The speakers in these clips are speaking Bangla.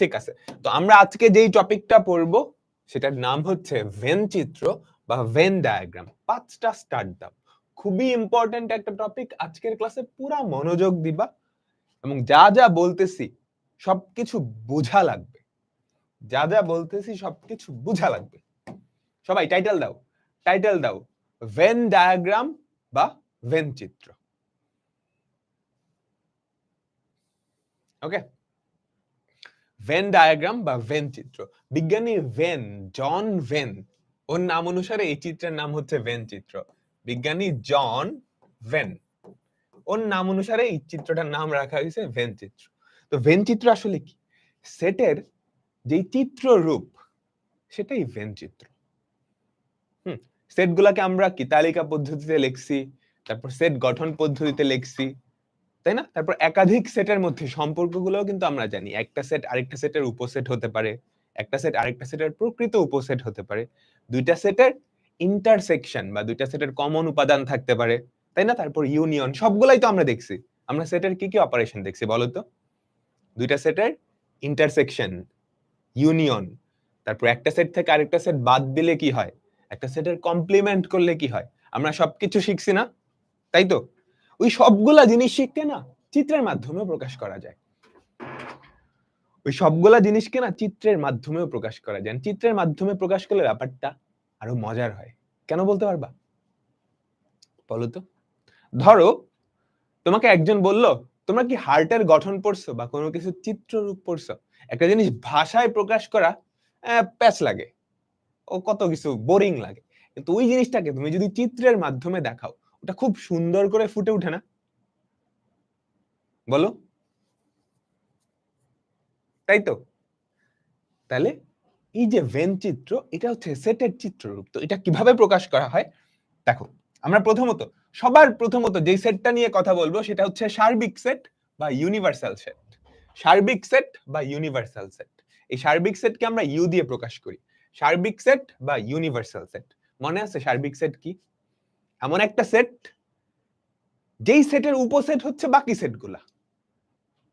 ঠিক আছে, তো আমরা আজকে যেই টপিকটা পড়বো সেটার নাম হচ্ছে ভেন চিত্র বা ভেন ডায়াগ্রাম। 5টা স্টার্ট দাও, খুবই ইম্পর্টেন্ট একটা টপিক। আজকের ক্লাসে পুরা মনোযোগ দিবা এবং যা যা বলতেছি সবকিছু বোঝা লাগবে, যা যা বলতেছি সবকিছু বোঝা লাগবে। সবাই টাইটেল দাও, টাইটেল দাও, ভেন ডায়াগ্রাম বা ভেন চিত্র। ওকে, ভেন ডায়াগ্রাম বা ভেন চিত্র। বিজ্ঞানী ভেন, জন ভেন, ওর নাম অনুসারে এই চিত্রের নাম হচ্ছে ভেন চিত্র। বিজ্ঞানী জন ভেন, ওর নাম অনুসারে এই চিত্রটার নাম রাখা হয়েছে ভেন চিত্র। তো ভেন চিত্র আসলে কি? সেটের যে চিত্র রূপ সেটাই ভেন চিত্র। সেট গুলাকে আমরা কি তালিকা পদ্ধতিতে লিখছি, তারপর সেট গঠন পদ্ধতিতে লিখছি, তাই না? তারপর একাধিক সেটের মধ্যে সম্পর্কগুলোও কিন্তু আমরা জানি। একটা সেট আরেকটা সেটের উপসেট হতে পারে, একটা সেট আরেকটা সেটের প্রকৃত উপসেট হতে পারে, দুইটা সেটের ইন্টারসেকশন বা দুইটা সেটের কমন উপাদান থাকতে পারে, তাই না? তারপর ইউনিয়ন, সবগুলাই তো আমরা দেখছি। আমরা সেটের কি কি অপারেশন দেখছি বলো তো? দুইটা সেটের ইন্টারসেকশন, ইউনিয়ন, তারপর একটা সেট থেকে আরেকটা সেট বাদ দিলে কি হয়, একটা সেটের কমপ্লিমেন্ট করলে কি হয়, আমরা সবকিছু শিখছি না, তাই তো? ওই সবগুলা জিনিস শিখতে না চিত্রের মাধ্যমে প্রকাশ করা যায়। ওই সবগুলা জিনিসকে না চিত্রের মাধ্যমেও প্রকাশ করা যায়। চিত্রের মাধ্যমে প্রকাশ করলে ব্যাপারটা আরো মজার হয়। কেন বলতে পারবা বলো তো? ধরো তোমাকে একজন বলল, তোমরা কি হার্টের গঠন পড়ছো বা কোনো কিছু চিত্ররূপ পড়ছো? একটা জিনিস ভাষায় প্রকাশ করা প্যাচ লাগে, ও কত কিছু বোরিং লাগে। কিন্তু ওই জিনিসটাকে তুমি যদি চিত্রের মাধ্যমে দেখাও, ওটা খুব সুন্দর করে ফুটে ওঠে না? বলো, তাই তো? তাহলে এই যে ভেন চিত্র, এটা হচ্ছে সেটের চিত্ররূপ। তো এটা কিভাবে প্রকাশ করা হয় দেখো। আমরা সবার প্রথমত যে সেটটা নিয়ে কথা বলবো সেটা হচ্ছে সার্বিক সেট বা ইউনিভার্সাল সেট। সার্বিক সেট বা ইউনিভার্সাল সেট, এই সার্বিক সেটকে আমরা ইউ দিয়ে প্রকাশ করি। সার্বিক সেট বা ইউনিভার্সাল সেট, মনে আছে সার্বিক সেট কি? এমন একটা সেট যেই সেটের উপসেট হচ্ছে বাকি সেটগুলা।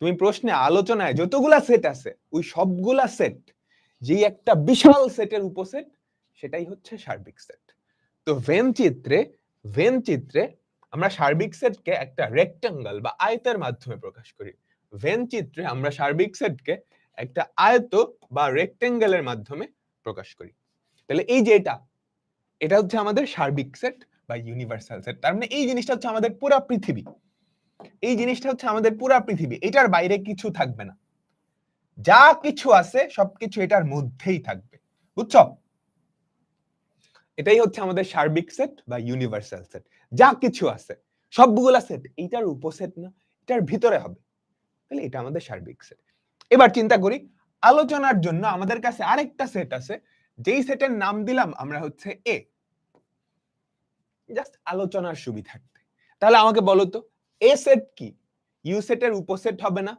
তুমি প্রশ্নে আলোচনায় যতগুলা সেট আছে ওই সবগুলা সেট যেই একটা বিশাল সেটের উপসেট, সেটাই হচ্ছে সার্বিক সেট। তো ভেন চিত্রে আমরা সার্বিক সেটকে একটা রেক্ট্যাঙ্গল বা আয়তের মাধ্যমে প্রকাশ করি। ভেন চিত্রে আমরা সার্বিক সেটকে একটা আয়ত বা রেক্ট্যাঙ্গেলের মাধ্যমে প্রকাশ করি। তাহলে এই যে এটা হচ্ছে আমাদের সার্বিক সেট বা ইউনিভার্সাল সেট। তার মানে এই জিনিসটা হচ্ছে আমাদের পুরো পৃথিবী। এই জিনিসটা হচ্ছে আমাদের পুরো পৃথিবী, এটার বাইরে কিছু থাকবে না। যা কিছু আছে সবকিছু এটার মধ্যেই থাকবে, বুঝছো? এটাই হচ্ছে আমাদের সার্বিক সেট বা ইউনিভার্সাল সেট। যা কিছু আছে সবগুলা সেট এইটার উপসেট না, এটার ভিতরে হবে, তাহলে এটা আমাদের সার্বিক সেট। এবার চিন্তা করি, আলোচনার জন্য আমাদের কাছে আরেকটা সেট আছে, যেই সেটের নাম দিলাম আমরা হচ্ছে এ, জাস্ট আলোচনার সুবিধার্থে। তাহলে আমাকে বলো তো, এ সেট কি? ইউ সেটের উপসেট হবে না?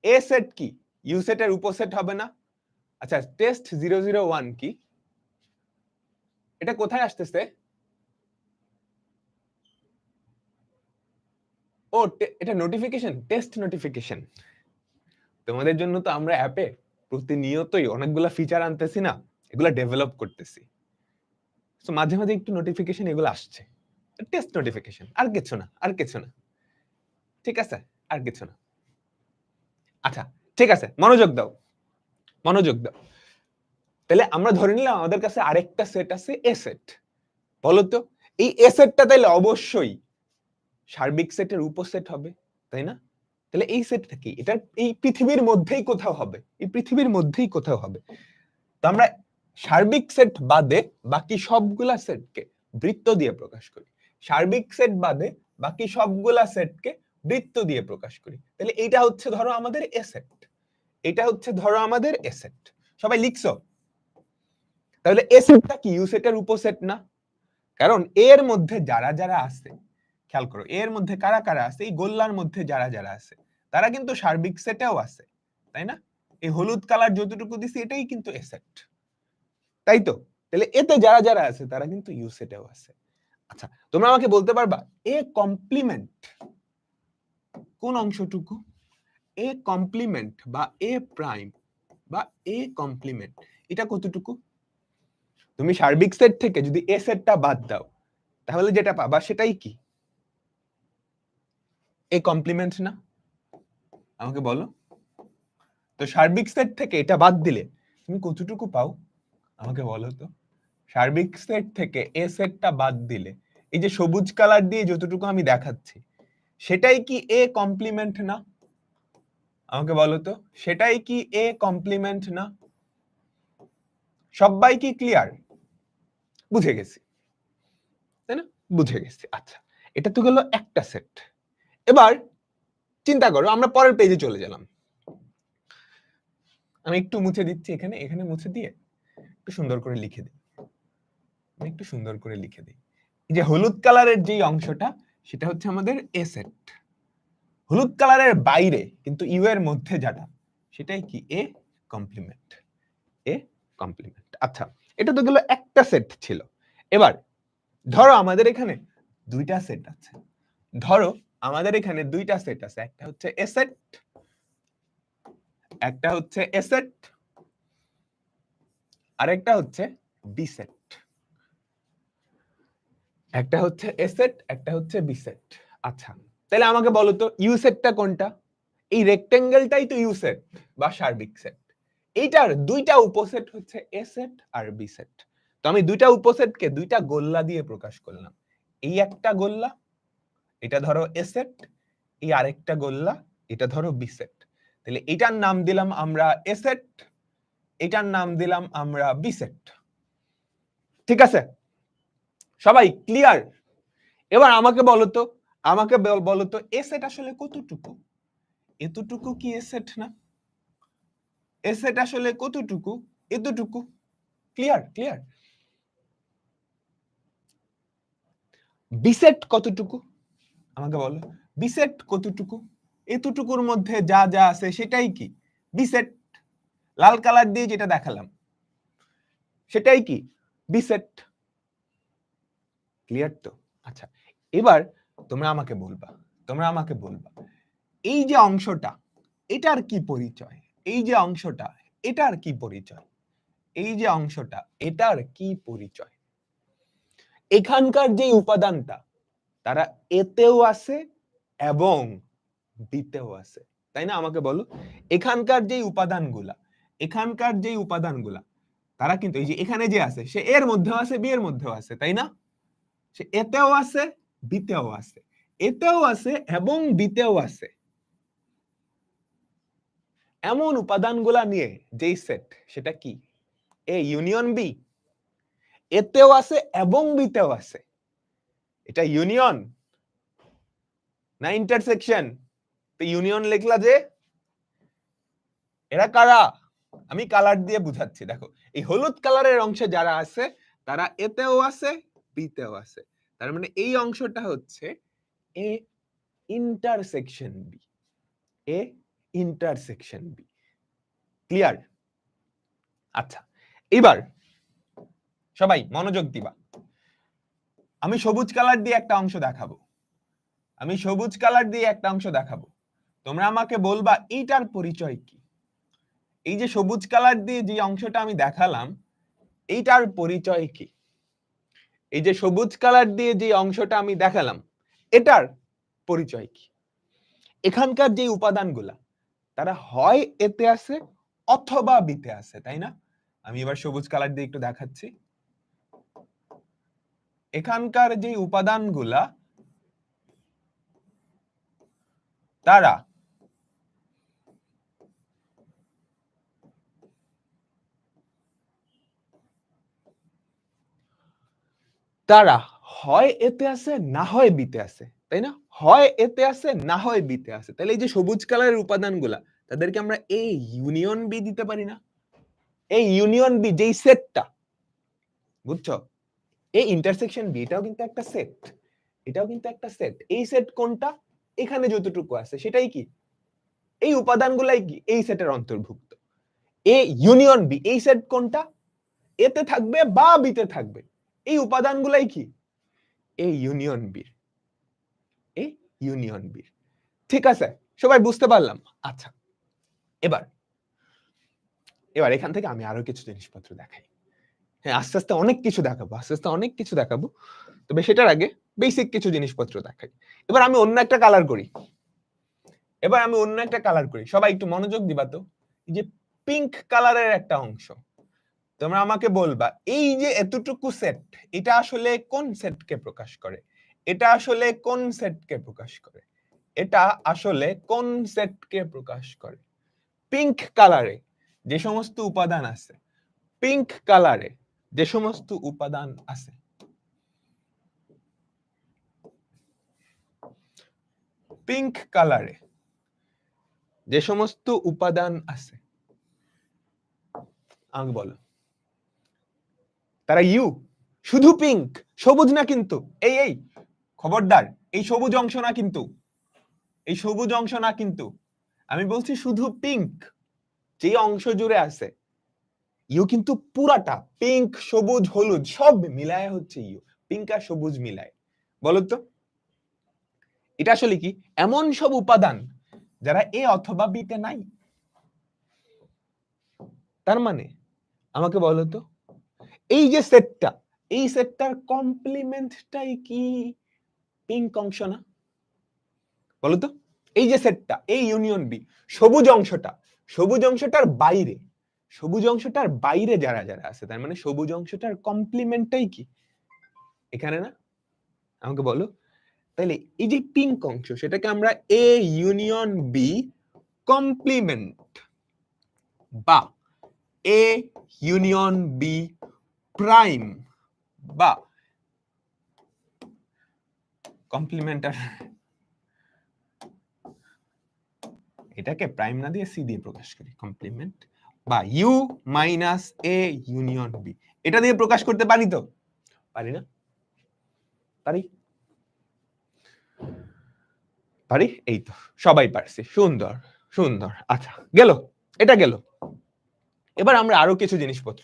এ সেট কি? ইউ সেটের উপসেট হবে না? আচ্ছা, টেস্ট 001 কি? এটা কোথায় আসতেছে? ও, এটা নোটিফিকেশন, টেস্ট নোটিফিকেশন। তোমাদের জন্য তো আমরা অ্যাপে প্রতিনিয়তই অনেকগুলা ফিচার আনতেছি না, এগুলা ডেভেলপ করতেছি। তো মাঝে মাঝে একটু নোটিফিকেশন এগুলো আসছে, টেস্ট নোটিফিকেশন, আর কিছু না, আর কিছু না, ঠিক আছে? আর কিছু না। আচ্ছা ঠিক আছে, মনোযোগ দাও, মনোযোগ দাও। তাহলে আমরা ধরে নিলাম আমাদের কাছে আরেকটা সেট আছে এ সেট। বলো তো, এই এ সেটটা তাহলে অবশ্যই সার্বিক সেটের উপসেট হবে, তাই না? তাহলে এই সেটটা কি? এটা এই পৃথিবীর মধ্যেই কোথাও হবে, এই পৃথিবীর মধ্যেই কোথাও হবে। তো আমরা সার্বিক সেট বাদে বাকি সবগুলা সেটকে বৃত্ত দিয়ে প্রকাশ করি। সার্বিক সেট বাদে বাকি সবগুলা সেটকে বৃত্ত দিয়ে প্রকাশ করি। তাহলে এটা হচ্ছে ধরো আমাদের এ সেট, এটা হচ্ছে ধরো আমাদের এ সেট। সবাই লিখছো? তাহলে এ সেটটা কি ইউ সেটের উপসেট না? কারণ এর মধ্যে যারা যারা আছে, খেয়াল করো এর মধ্যে কারা কারা আছে, এই গোল্লার মধ্যে যারা যারা আছে তারা কিন্তু সার্বিক সেটেও আছে, তাই না? এই হলুদ কালার যতটুকু দিছি এটাই কিন্তু এ সেট, তাই তো? তাহলে এতে যারা যারা আছে তারা কিন্তু ইউ সেটেও আছে। আচ্ছা, তোমরা আমাকে বলতে পারবা এ কমপ্লিমেন্ট কোন অংশটুকু? এ কমপ্লিমেন্ট বা এ প্রাইম বা এ কমপ্লিমেন্ট, এটা কতটুকু? তুমি সার্বিক সেট থেকে যদি এ সেটটা বাদ দাও তাহলে যেটা পাবা সেটাই কি এ কমপ্লিমেন্ট না? আমাকে বলো তো, সার্বিক সেট থেকে এটা বাদ দিলে তুমি কতটুকু পাও? আমাকে বলো তো, সার্বিক সেট থেকে এ সেটটা বাদ দিলে এই যে সবুজ কালার দিয়ে যতটুকু আমি দেখাচ্ছি সেটাই কি এ কমপ্লিমেন্ট না? আমাকে বলো তো, সেটাই কি এ কমপ্লিমেন্ট না? সবাই কি ক্লিয়ার? বুঝে গেছি, তাই না? বুঝে গেছি। আচ্ছা, এটা তো গেল একটা সেট। এবার চিন্তা করো, আমরা পরের পেজে চলে গেলাম। আমি একটু মুছে দিচ্ছি, এখানে এখানে মুছে দিয়ে একটু সুন্দর করে লিখে দিই। আমি একটু সুন্দর করে লিখে দিই। এই যে হলুদ কালারের যে অংশটা সেটা হচ্ছে আমাদের এ সেট। হলুদ কালারের বাইরে কিন্তু ইউ এর মধ্যে যেটা সেটাই কি এ কমপ্লিমেন্ট। এ কমপ্লিমেন্ট। আচ্ছা, এটা তো গেল একটা সেট ছিল। এবার ধরো আমাদের এখানে দুইটা সেট আছে। ধরো আমাদের এখানে দুইটা সেট আছে, একটা হচ্ছে এ সেট, একটা হচ্ছে এ সেট, আরেকটা হচ্ছে বি সেট। একটা হচ্ছে এ সেট, একটা হচ্ছে বি সেট। আচ্ছা, তাহলে আমাকে বলো তো ইউ সেটটা কোনটা? এই রেক্টেঙ্গেলটাই তো ইউ সেট বা সার্বিক সেট। এইটার দুইটা উপসেট হচ্ছে এ সেট আর বি সেট। তো আমি দুইটা উপসেটকে দুইটা গোল্লা দিয়ে প্রকাশ করলাম। এই একটা গোল্লা, এটা ধরো এ সেট, এই আরেকটা গোল্লা, এটা ধরো বি সেট। তাহলে এটার নাম দিলাম আমরা এ সেট, এটার নাম দিলাম আমরা বি সেট। ঠিক আছে, সবাই ক্লিয়ার? এবার আমাকে বলো তো, আমাকে বলো তো এ সেট আসলে কতটুকু? এতটুকু কি এ সেট না? এ সেট আসলে কতটুকু? এতটুকু। ক্লিয়ার? ক্লিয়ার? বি সেট কতটুকু? আমাকে বলো, বি সেট কতটুকু? এতটুকুর মধ্যে যা যা আছে সেটাই কি বি সেট। লাল কালার দিয়ে যেটা দেখালাম সেটাই কি বি সেট। ক্লিয়ার তো? আচ্ছা, এবার তোমরা আমাকে বলবা, তোমরা আমাকে বলবা এই যে অংশটা এটার কি পরিচয়? এই যে অংশটা এটার কি পরিচয়? এই যে অংশটা এটার কি পরিচয়? এখানকার যে উপাদানটা তারা এতেও আছে এবং বিতেও আছে, তাই না? আমাকে বলো, এখানকার যে উপাদানগুলা, এখানকার যে উপাদানগুলা তারা কিন্তু এই যে এখানে যে আছে সে এর মধ্যেও আছে বি এর মধ্যেও আছে, তাই না? সে এতেও আছে বিতেও আছে, এতেও আছে এবং বিতেও আছে। এমন উপাদানগুলা নিয়ে যেই সেট সেটা কি এ ইউনিয়ন বি। এতেও আছে এবং বিতেও আছে, এটা ইউনিয়ন না ইন্টারসেকশন? তো ইউনিয়ন লিখলা যে, এরা কারা? আমি কালার দিয়ে বুঝাচ্ছি। দেখো, এই হলুদ কালারের অংশে যারা আছে তারা এতেও আছে বিতেও আছে। তার মানে এই অংশটা হচ্ছে A intersection B. A intersection B. Clear? আচ্ছা, এবার সবাই মনোযোগ দিবা। আমি সবুজ কালার দিয়ে একটা অংশ দেখাবো। আমি সবুজ কালার দিয়ে একটা অংশ দেখাবো। তোমরা আমাকে বলবা এইটার পরিচয় কি? এই যে সবুজ কালার দিয়ে যে অংশটা আমি দেখালাম এইটার পরিচয় কি? এই যে সবুজ কালার দিয়ে যে অংশটা আমি দেখালাম এটার পরিচয় কি? এখানকার যে উপাদানগুলা তারা হয় এতে আছে অথবা বিতে আছে, তাই না? আমি এবার সবুজ কালার দিয়ে একটু দেখাচ্ছি। এখানকার যে উপাদানগুলা তারা তারা হয় এতে আছে না হয় বিতে আছে, তাই না? হয় এতে আছে না হয় বিতে আছে। তাহলে এই যে সবুজ কালারের উপাদানগুলা তাদেরকে আমরা এ ইউনিয়ন বি দিতে পারি না? এই ইউনিয়ন বি যেই সেটটা, বুঝছো? এই ইন্টারসেকশন বি এটাও কিন্তু একটা সেট, এটাও কিন্তু একটা সেট। এই সেট কোনটা? এখানে যতটুকু আছে সেটাই কি এই উপাদানগুলাই কি এই সেটের অন্তর্ভুক্ত। এ ইউনিয়ন বি এই সেট কোনটা? এতে থাকবে বা বিতে থাকবে, এই উপাদানগুলাই কি এই ইউনিয়ন বি। এই ইউনিয়ন বি। ঠিক আছে, সবাই বুঝতে পারলাম? আচ্ছা, এবার এবার এখান থেকে আমি আরো কিছু জিনিসপত্র দেখাই। হ্যাঁ, আস্তে আস্তে অনেক কিছু দেখাবো, তবে সেটার আগে বেসিক কিছু জিনিসপত্র দেখাই। এবার আমি অন্য একটা কালার করি। সবাই একটু মনোযোগ দিবা তো। এই যে পিঙ্ক কালারের একটা অংশ, তোমরা আমাকে বলবা এই যে এতটুকু সেট, এটা আসলে কোন সেটকে প্রকাশ করে? এটা আসলে কোন সেটকে প্রকাশ করে? পিঙ্ক কালারে যে সমস্ত উপাদান আছে, পিঙ্ক কালারে যে সমস্ত উপাদান আছে, আমাকে বলো তারা ইউ, শুধু পিঙ্ক, সবুজ না কিন্তু। এই খবরদার, এই সবুজ অংশ না কিন্তু, আমি বলছি শুধু পিঙ্ক যে অংশ জুড়ে আছে, ইউ কিন্তু পুরাটা পিঙ্ক, সবুজ, হলুদ সব মিলায় হচ্ছে ইউ, পিঙ্ক আর সবুজ মিলায়। বলো তো এটা আসলে কি? এমন সব উপাদান যারা এ অথবা বিতে নাই। তার মানে আমাকে বলো তো, এই যে সেটটা, এই সেটটার কমপ্লিমেন্টটাই কি পিঙ্ক অংশ না? বলো তো, এই যে সেটটা, এই ইউনিয়ন বি, সবুজ অংশটার বাইরে যারা যারা আছে, তার মানে সবুজ অংশটার কমপ্লিমেন্টটাই কি এখানে না? আমাকে বলো, তাহলে এই যে পিঙ্ক অংশ, সেটাকে আমরা এ ইউনিয়ন বি কমপ্লিমেন্ট বা এ ইউনিয়ন বি প্রাইম বা কমপ্লিমেন্টার, এটাকে প্রাইম না দিয়ে সি দিয়ে প্রকাশ করি, কমপ্লিমেন্ট বা U minus A union B, এটা দিয়ে প্রকাশ করতে পারি তো? পারি না? পারি? এই তো সবাই পারছি, সুন্দর। আচ্ছা, এটা গেল। এবার আমরা আরো কিছু জিনিসপত্র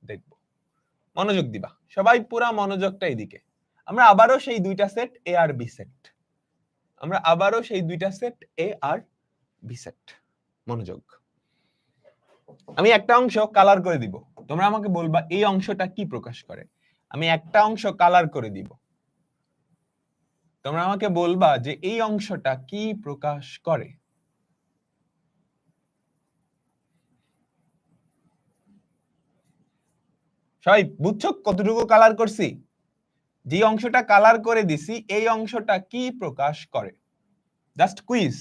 দেখব। মনোযোগ দিবা সবাই, পুরা মনোযোগটা এদিকে। আমরা আবারও সেই দুইটা সেট এ আর বি সেট, মনোযোগ। আমি একটা অংশ কালার করে দিব, তোমরা আমাকে বলবা এই অংশটা কি প্রকাশ করে। আমি একটা অংশ কালার করে দিব, তোমরা আমাকে বলবা যে এই অংশটা কি প্রকাশ করে। সবাই বুঝছো কতটুকু কালার করছি? যে অংশটা কালার করে দিছি, এই অংশটা কি প্রকাশ করে? জাস্ট কুইজ,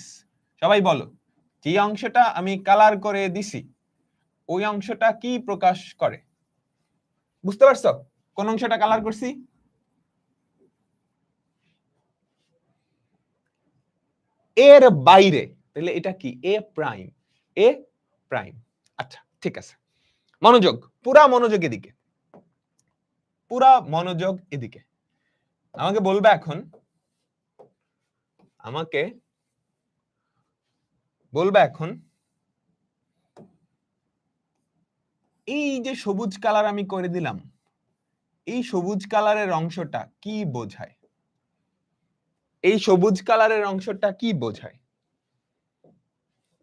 সবাই বলো, যে অংশটা আমি কালার করে দিছি ওই অংশটা কি প্রকাশ করে? বুঝতে পারছো কোন অংশটা কালার করছি? এর বাইরে, তাহলে এটা কি এ প্রাইম, আচ্ছা ঠিক আছে। মনোযোগ, পুরা মনোযোগ এদিকে, আমাকে বলবে এখন, এই যে সবুজ কালার আমি করে দিলাম, এই সবুজ কালারের অংশটা কি বোঝায়?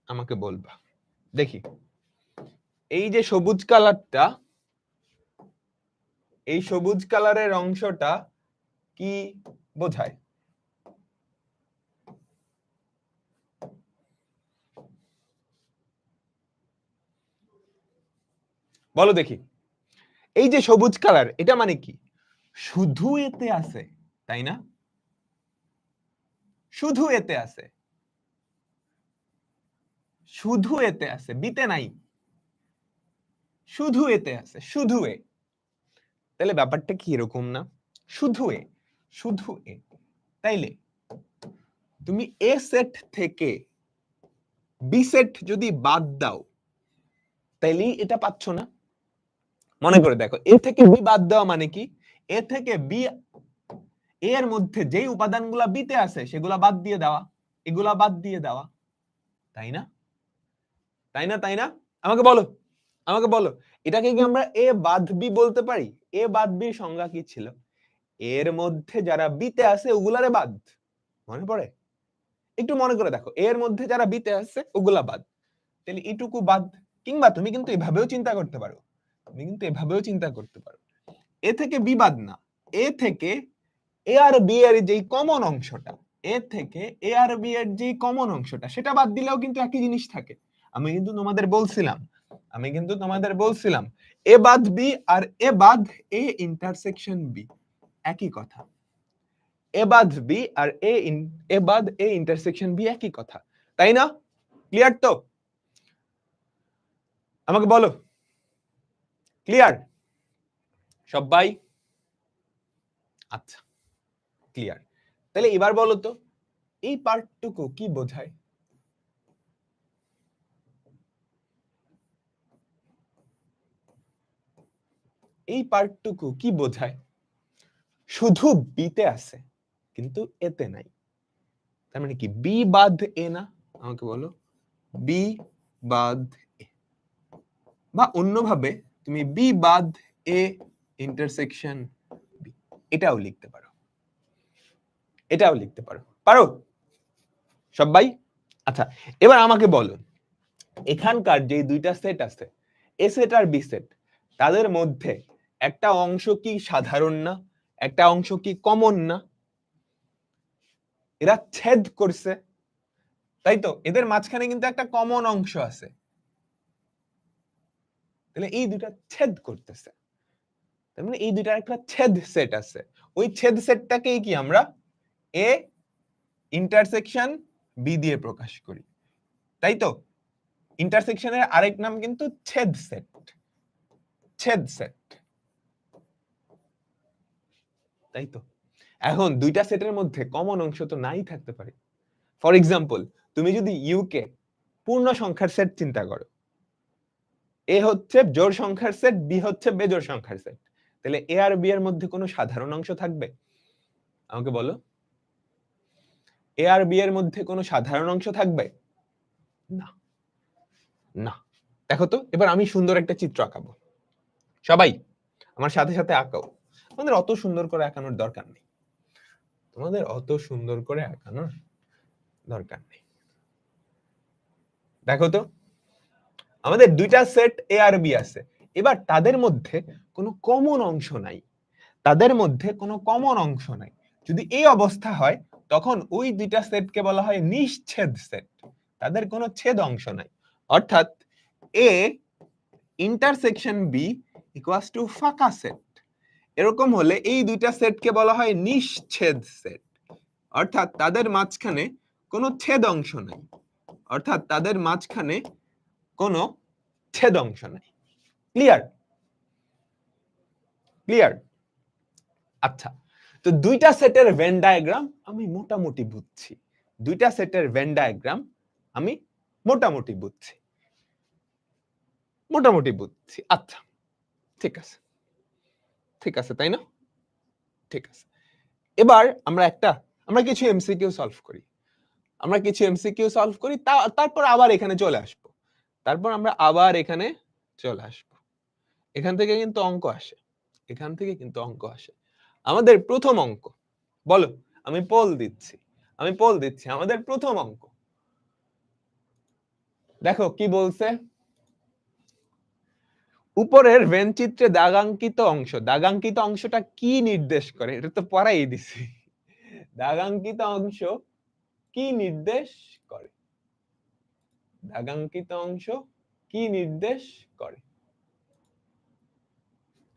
আমাকে বলবা। দেখি, এই যে সবুজ কালারটা, এই সবুজ কালারের অংশটা কি বোঝায়? বলো দেখি, এই যে সবুজ কালার, এটা মানে কি? শুধু এতে আছে, তাই না? শুধু এতে আছে, বিতে নাই। শুধু এতে আছে, শুধু এ। তাহলে ব্যাপারটা কি এরকম না? শুধু এ, তাইলে তুমি এ সেট থেকে বি সেট যদি বাদ দাও, তাইলেই এটা পাচ্ছ না? মনে করে দেখো, এ থেকে বি বাদ দেওয়া মানে কি? এ থেকে বি, এর মধ্যে যেই উপাদানগুলা বিতে আছে সেগুলা বাদ দিয়ে দেওয়া, এগুলা বাদ দিয়ে দেওয়া, তাই না? আমাকে বলো এটাকে কি আমরা এ বাদ বি বলতে পারি? এ বাদ বির সংজ্ঞা কি ছিল? এর মধ্যে যারা বিতে আছে ওগুলারে বাদ, মনে পড়ে? একটু মনে করে দেখো, এর মধ্যে যারা বিতে আছে ওগুলা বাদ, তাহলে এইটুকু বাদ। কিংবা তুমি কিন্তু এভাবেও চিন্তা করতে পারো, এ থেকে বি বাদ না, এ থেকে এ আর বি এর যেই কমন অংশটা, এ থেকে এ আর বি এর যেই কমন অংশটা সেটা বাদ দিলেও কিন্তু একই জিনিস থাকে। আমি কিন্তু তোমাদের বলছিলাম এ বাদ বি আর এ বাদ এ ইন্টারসেকশন বি একই কথা। এ বাদ বি আর এ বাদ এ ইন্টারসেকশন বি একই কথা, তাই না? ক্লিয়ার তো? আমাকে বলো, ক্লিয়ার সবাই? আচ্ছা, ক্লিয়ার। তাহলে এবার বলো তো এই পার্টটুকু কি বোঝায়? এই পার্টটুকু কি বোঝায়? শুধু বিতে আছে কিন্তু এতে নাই, তার মানে কি বি বাদ এ না? আমাকে বলো, বি বাদ এ, বা অন্যভাবে তুমি বি বাদ এ ইন্টারসেকশন বি, এটাও লিখতে পারো, পারো সবাই? আচ্ছা, এবার আমাকে বলো এখানকার যে দুইটা সেট আছে, এ সেট আর বি সেট, তাদের মধ্যে একটা অংশ কি সাধারণ না, একটা অংশ কি কমন না? এরা ছেদ করছে, তাই তো? এদের মাঝখানে কিন্তু একটা কমন অংশ আছে, তাহলে এই দুইটা ছেদ করতেছে, তার মানে এই দুইটার একটা ছেদ সেট আছে। ওই ছেদ সেটটাকেই কি আমরা এ ইন্টারসেকশন বি দিয়ে প্রকাশ করি, তাই তো? ইন্টারসেকশনের আরেক নাম কিন্তু ছেদ সেট, তাই তো? এখন দুইটা সেটের মধ্যে কমন অংশ তো নাই থাকতে পারে। ফর এক্সাম্পল, তুমি যদি ইউ কে পূর্ণ সংখ্যার সেট চিন্তা করো, এ হচ্ছে জোড় সংখ্যার সেট, বি হচ্ছে বেজোড় সংখ্যার সেট, তাহলে এ আর বি এর মধ্যে কোনো সাধারণ অংশ থাকবে? আমাকে বলো, এ আর বি এর মধ্যে কোনো সাধারণ অংশ থাকবে না? না। দেখো তো, এবার আমি সুন্দর একটা চিত্র আঁকাবো, সবাই আমার সাথে সাথে আঁকাও। তোমাদের অত সুন্দর করে আঁকানোর দরকার নেই, দেখো তো, আমাদের দুইটা সেট এ আর বি আছে, এবার তাদের মধ্যে কোনো কমন অংশ নাই, যদি এই অবস্থা হয় তখন ওই দুইটা সেটকে বলা হয় নিশ্ছেদ সেট, তাদের কোনো ছেদ অংশ নাই। অর্থাৎ A intersection B equals to ফাঁকা সেট। এরকম হলে এই দুইটা সেটকে বলা হয় নিশ্ছেদ সেট, অর্থাৎ তাদের মাঝখানে কোনো ছেদ অংশ নাই, ক্লিয়ার? আচ্ছা, তো দুইটা সেটের ভেন ডায়াগ্রাম আমি মোটামুটি বুঝছি, আচ্ছা ঠিক আছে, তাই না? ঠিক আছে, এবার আমরা কিছু এমসিকিউ সলভ করি, তারপর আবার এখানে চলে আসবো, এখান থেকে কিন্তু অঙ্ক আসে। আমাদের প্রথম অঙ্ক, বলো, আমি পোল দিচ্ছি, আমাদের প্রথম অঙ্ক দেখো কি বলছে। উপরের ভেন চিত্রে দাগাঙ্কিত অংশটা কি নির্দেশ করে? এটা তো পড়াই দিছি। দাগাঙ্কিত অংশ কি নির্দেশ করে?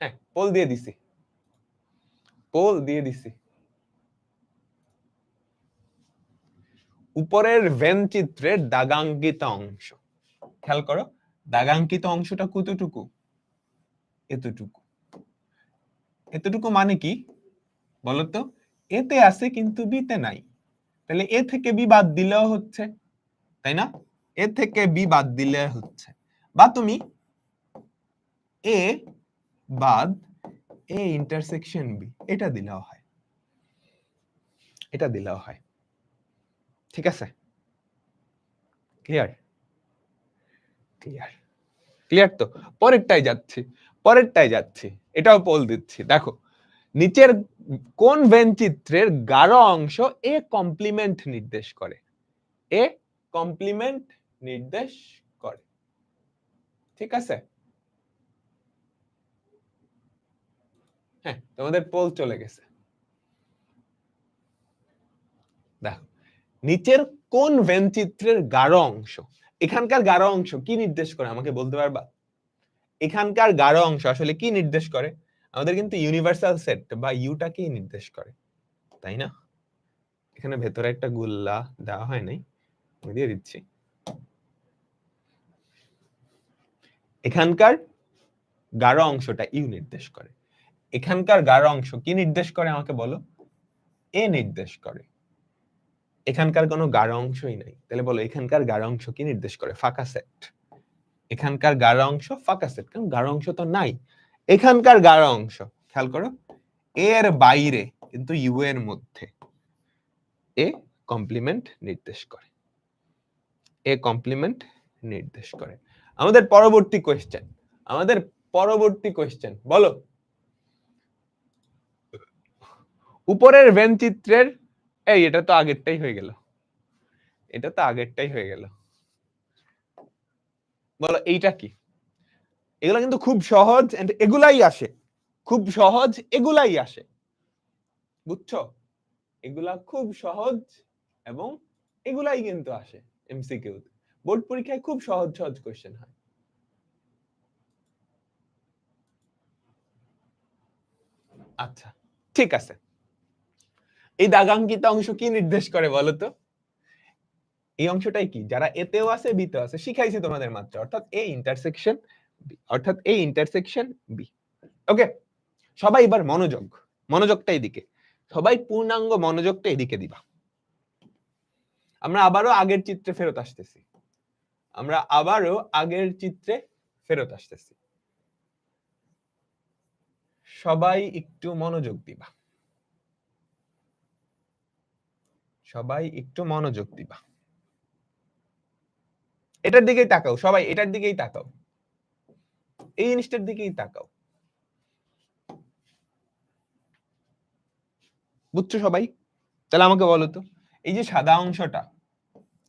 হ্যাঁ, পোল দিয়ে দিছি। উপরের ভেন চিত্রের দাগাঙ্কিত অংশ, খেয়াল করো, দাগাঙ্কিত অংশটা কতটুকু? এতটুকু মানে কি বলতো? এতে আছে কিন্তু বিতে নাই, তাহলে এ থেকে বি বাদ দিলেও হচ্ছে, তাই না? বা তুমি এ বাদ এ ইন্টারসেকশন বি এটা দিলেও হয়, ঠিক আছে? ক্লিয়ার তো? পরেরটাই যাচ্ছি, এটাও পোল দিচ্ছি। দেখো, নিচের কোন ভেন চিত্রের গাঢ় অংশ এ কমপ্লিমেন্ট নির্দেশ করে? এ কমপ্লিমেন্ট নির্দেশ করে। ঠিক আছে? হ্যাঁ, তোমাদের পোল চলে গেছে। দেখো, নিচের কোন ভেন চিত্রের গাঢ় অংশ, এখানকার গাঢ় অংশ কি নির্দেশ করে আমাকে বলতে পারবা? এখানকার গাঢ় অংশ আসলে কি নির্দেশ করে? আমাদের কিন্তু ইউনিভার্সাল সেট বা ইউটাকেই নির্দেশ করে, তাই না? এখানে ভেতরে একটা গোল্লা দেওয়া হয় নাই, আমি দিয়ে দিচ্ছি। এখানকার গাঢ় অংশটা ইউ নির্দেশ করে। এখানকার গাঢ় অংশ কি নির্দেশ করে আমাকে বলো? এ নির্দেশ করে। এখানকার কোনো গাঢ় অংশই নাই, তাহলে বলো এখানকার গাঢ় অংশ কি নির্দেশ করে? ফাঁকা সেট। এখানকার গাঢ় অংশ ফাঁকা সেট, কারণ গাঢ় অংশ তো নাই। এখানকার গাঢ় অংশ খেয়াল করো, এর বাইরে কিন্তু ইউ এর মধ্যে এ কমপ্লিমেন্ট নির্দেশ করে। এ কমপ্লিমেন্ট নির্দেশ করে। আমাদের পরবর্তী কোয়েশ্চেন, বলো উপরের ভেন চিত্রের, এই এটা তো আগেরটাই হয়ে গেল, বলো এইটা কি? এগুলা কিন্তু খুব সহজ, এন্ড এগুলাই আসে, খুব সহজ, এগুলাই আসে, বুঝছো? এগুলা খুব সহজ এবং এগুলাই কিন্তু আসে এমসিকিউ। বোর্ড পরীক্ষায় খুব সহজ সহজ কোশ্চেন হয়। আচ্ছা, ঠিক আছে। এই দাগাঙ্কিত অংশ কি নির্দেশ করে বলো তো? এই অংশটাই কি, যারা এতেও আছে বিতেও আছে, শিখাইছি তোমাদের মাত্র, অর্থাৎ এ ইন্টারসেকশন বি, অর্থাৎ এ ইন্টারসেকশন বি। ওকে, সবাই এবার মনোযোগটা এদিকে, সবাই পূর্ণাঙ্গ মনোযোগটা এদিকে দিবা। আমরা আবারও আগের চিত্রে ফেরত আসতেছি। সবাই একটু মনোযোগ দিবা, এটার দিকেই তাকাও, সবাই এটার দিকেই তাকাও, এই জিনিসটার দিকেই তাকাও, বুঝছো সবাই? তাহলে আমাকে বলো তো, এই যে সাদা অংশটা,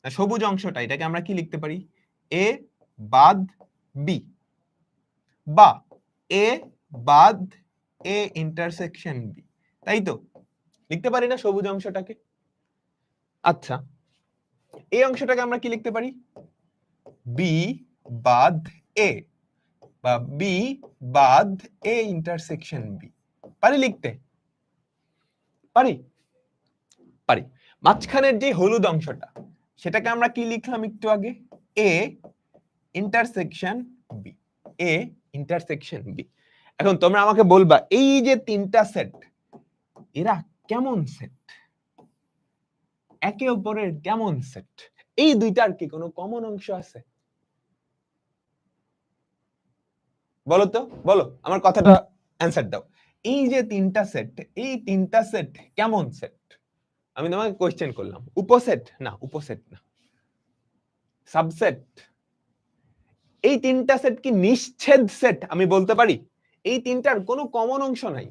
সবুজ অংশটা, এটাকে আমরা কি লিখতে পারি? এ বাদ বি, বা এ বাদ এ ইন্টারসেকশন বি, তাই তো? লিখতে পারি না সবুজ অংশটাকে? আচ্ছা, এই অংশটাকে আমরা কি লিখতে পারি? বি বাদ এ, বা বি বাদ এ ইন্টারসেকশন বি। পারি লিখতে? পারি। মাঝখানের যে হলুদ অংশটা, সেটাকে আমরা কি লিখলাম একটু আগে? A intersection B, A intersection B. এখন তোমরা আমাকে বলবা, এই যে তিনটা সেট, এরা কেমন সেট, একে অপরের কেমন সেট? এই দুইটার কি কোনো কমন অংশ আছে? বলো তো, বলো, আমার কথাটা অ্যানসার দাও। এই যে তিনটা সেট, এই তিনটা সেট কেমন সেট? আমি তোমাকে কোশ্চেন করলাম, উপসেট না, সাবসেট? এই তিনটা সেট কি নিশ্ছেদ সেট আমি বলতে পারি? এই তিনটার কোনো কমন অংশ নাই,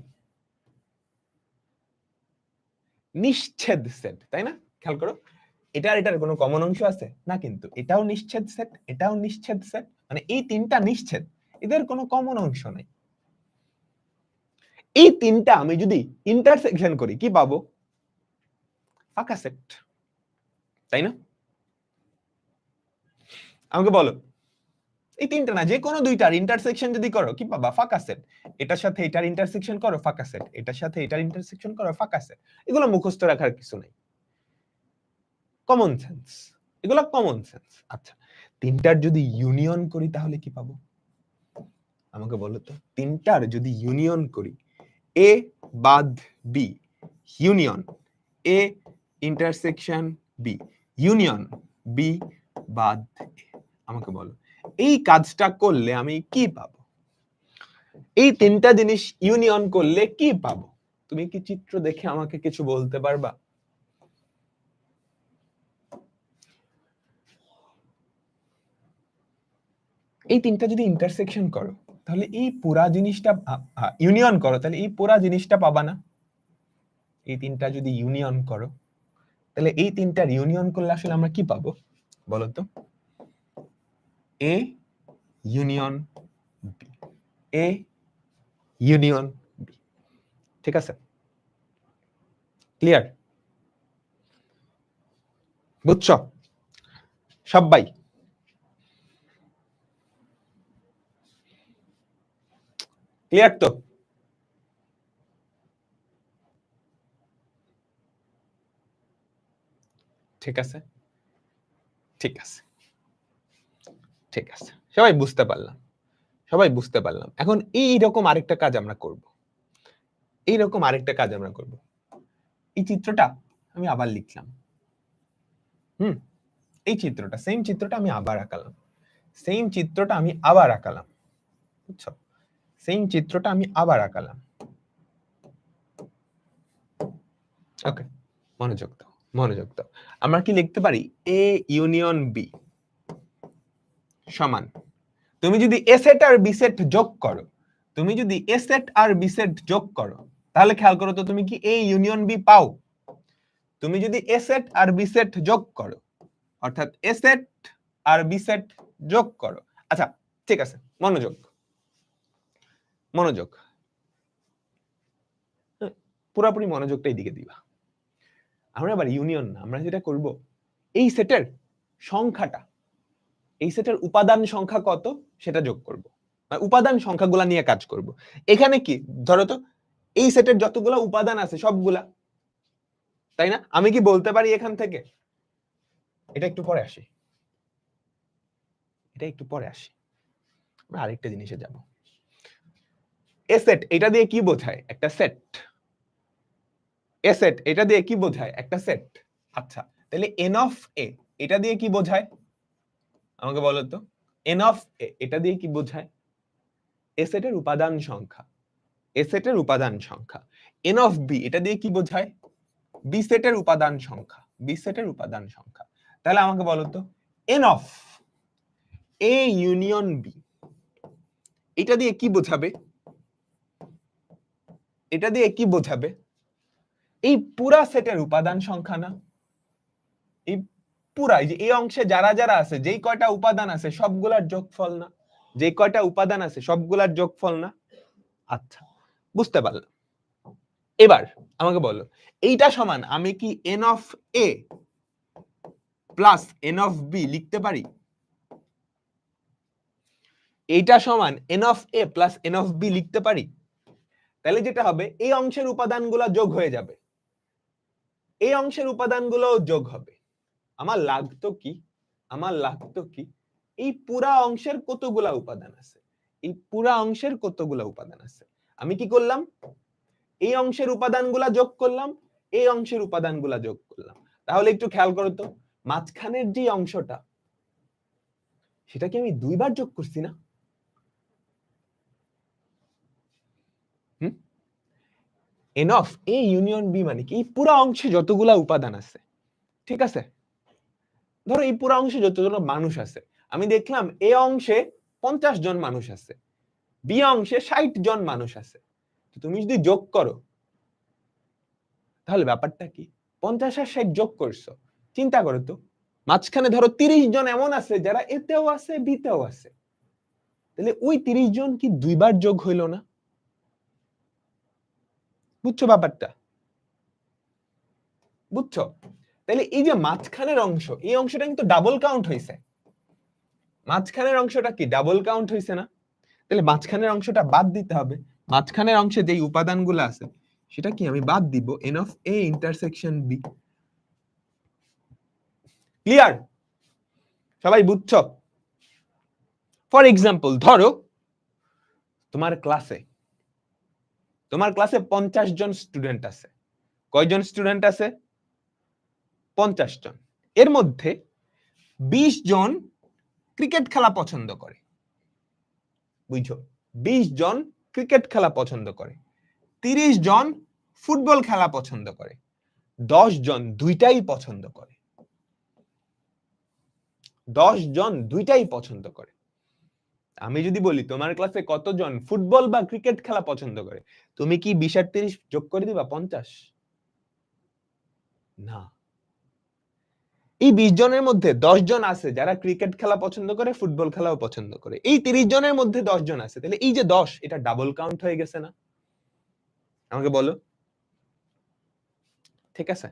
নিশ্ছেদ সেট, তাই না? খেয়াল করো, এটার কোনো কমন অংশ আছে না, কিন্তু এটাও নিশ্ছেদ সেট, এটাও নিশ্ছেদ সেট, মানে এই তিনটা নিশ্ছেদ, এদের কোনো কমন অংশ নাই। এই তিনটা আমি যদি ইন্টারসেকশন করি কি পাবো? ফাঁকা সেট, তাই না? আমাকে বলো, এই তিনটা না, যে কোনো দুইটার ইন্টারসেকশন যদি করো কি পাবা? ফাঁকা সেট। এটার সাথে এটার ইন্টারসেকশন করো, ফাঁকা সেট। এটার সাথে এটার ইন্টারসেকশন করো, ফাঁকা সেট। এগুলো মুখস্থ রাখার কিছু নাই, কমন সেন্স, এগুলো কমন সেন্স। আচ্ছা, তিনটার যদি ইউনিয়ন করি তাহলে কি পাবো? আমাকে বলো তো, তিনটার যদি ইউনিয়ন করি, এ বাদ B union A intersection B union B বাদ এ, আমাকে বলো এই কাজটা করলে আমি কি পাবো? এই তিনটা জিনিস ইউনিয়ন করলে কি পাবো? তুমি কি চিত্র দেখে আমাকে কিছু বলতে পারবা? এই তিনটা যদি ইন্টারসেকশন করো, তাহলে এই পুরা জিনিসটা, ইউনিয়ন করো, তাহলে এই পুরা জিনিসটা পাবা না? এই তিনটা যদি ইউনিয়ন করো, তাহলে এই তিনটার ইউনিয়ন করলে আসলে আমরা কি পাবো বলো তো? A union B, A union B. ঠিক আছে, ক্লিয়ার? বুঝছো সবাই? ক্লিয়ার তো? ঠিক আছে, ঠিক আছে, ঠিক আছে, সবাই বুঝতে পারলাম, সবাই বুঝতে পারলাম। এখন এইরকম আরেকটা কাজ আমরা করব, এইরকম আরেকটা কাজ আমরা করব। এই চিত্রটা আমি আবার লিখলাম, এই চিত্রটা, সেম চিত্রটা আমি আবার আঁকালাম, সেম চিত্রটা আমি আবার আঁকালাম, বুঝছো? সেম চিত্রটা আমি আবার আঁকালাম। ওকে, মনোযোগ দাও, মনোযোগ দাও। আমরা কি লিখতে পারি? এ ইউনিয়ন বি সমান, তুমি যদি এ সেট আর বি সেট যোগ করো, তুমি যদি এ সেট আর বি সেট যোগ করো, তাহলে খেয়াল করো তো তুমি কি এ ইউনিয়ন বি পাও? তুমি যদি এ সেট আর বি সেট যোগ করো, অর্থাৎ এ সেট আর বি সেট যোগ করো। আচ্ছা ঠিক আছে, মনোযোগ, মনোযোগ, পুরোপুরি মনোযোগটা এইদিকে দিবা। আমরা আবার ইউনিয়ন না, আমরা যেটা করব, এই সেটের সংখ্যাটা, এই সেটের উপাদান সংখ্যা কত সেটা যোগ করব, উপাদান সংখ্যাগুলা নিয়ে কাজ করব। এখানে কি ধরো তো, এই সেটের যতগুলা উপাদান আছে সবগুলা, তাই না? আমি কি বলতে পারি এখান থেকে, এটা একটু পরে আসি, এটা একটু পরে আসি, আমরা আরেকটা জিনিসে যাব। এ সেট এটা দিয়ে কি বোঝায়? একটা সেট। এ সেট এটা দিয়ে কি বোঝায়? একটা সেট। আচ্ছা, তাহলে এন অফ এ এটা দিয়ে কি বোঝায় আমাকে বলো তো? এন অফ এ এটা দিয়ে কি বোঝায়? এ সেটের উপাদান সংখ্যা, এ সেটের উপাদান সংখ্যা। এন অফ বি এটা দিয়ে কি বোঝায়? বি সেটের উপাদান সংখ্যা, বি সেটের উপাদান সংখ্যা। তাহলে আমাকে বলো তো, N of A union B এটা দিয়ে কি বোঝাবে? এটা দিয়ে কি বোঝাবে? এই পুরা সেটের উপাদান সংখ্যা না? এই পুরা, এই যে এই অংশে যারা যারা আছে, যেই কয়টা উপাদান আছে সবগুলার যোগফল না? যে কয়টা উপাদান আছে সবগুলার যোগফল না? আচ্ছা, বুঝতে পারলাম। এবার আমাকে বলো, এইটা সমান আমি কি N of A plus N of B লিখতে পারি? এইটা সমান N of A plus N of B লিখতে পারি? তাহলে যেটা হবে, এই অংশের উপাদানগুলো যোগ হয়ে যাবে, এই অংশের উপাদানগুলো যোগ হবে। আমার লাগতো কি, আমার লাগতো কি, এই পুরা অংশের কতগুলা উপাদান আছে, এই পুরা অংশের কতগুলা উপাদান আছে, আমি কি করলাম? এই অংশের উপাদানগুলা যোগ করলাম, এই অংশের উপাদানগুলা যোগ করলাম। তাহলে একটু খেয়াল করো তো, মাঝখানের যে অংশটা, সেটা কি আমি দুইবার যোগ করছি না? N of A union B মানে কি, এই পুরো অংশে যতগুলা উপাদান আছে, ঠিক আছে? ধরো এই পুরো অংশে যতজন মানুষ আছে, আমি দেখলাম এ অংশে 50 জন মানুষ আছে, বি অংশে 60 জন মানুষ আছে। তো তুমি যদি যোগ করো, তাহলে ব্যাপারটা কি? 50 আর 60 যোগ করছো, চিন্তা করো তো, মাঝখানে ধরো 30 জন এমন আছে যারা এতেও আছে বিতেও আছে, তাহলে ওই 30 জন কি দুইবার যোগ হইল না? বুঝছো ব্যাপারটা? বুঝছো? তাহলে এই যে মাঝখানের অংশ, এই অংশটা কিন্তু ডাবল কাউন্ট হয়েছে। মাঝখানের অংশটা কি ডাবল কাউন্ট হয়েছে না? তাহলে মাঝখানের অংশটা বাদ দিতে হবে। মাঝখানের অংশে যেই উপাদানগুলো আছে সেটা কি আমি বাদ দিব, N of A intersection B. Clear? সবাই বুঝছো? ফর এক্সাম্পল ধরো তোমার ক্লাসে, তোমার ক্লাসে 50 জন স্টুডেন্ট আছে। কয়জন স্টুডেন্ট আছে? 50 জন। এর মধ্যে 20 জন ক্রিকেট খেলা পছন্দ করে, বুঝছো? 20 জন ক্রিকেট খেলা পছন্দ করে, 30 জন ফুটবল খেলা পছন্দ করে, 10 জন দুইটাই পছন্দ করে, 10 জন দুইটাই পছন্দ করে। আমি যদি বলি তোমার ক্লাসে কতজন ফুটবল বা ক্রিকেট খেলা পছন্দ করে, তুমি কি 20 আর 30 যোগ করে দিবা 50? না, এই 20 জনের মধ্যে 10 জন আছে যারা ক্রিকেট খেলা পছন্দ করে, ফুটবল খেলাও পছন্দ করে। এই 30 জনের মধ্যে 10 জন আছে, তাহলে এই যে 10 এটা ডাবল কাউন্ট হয়ে গেছে না? আমাকে বলো। ঠিক আছে,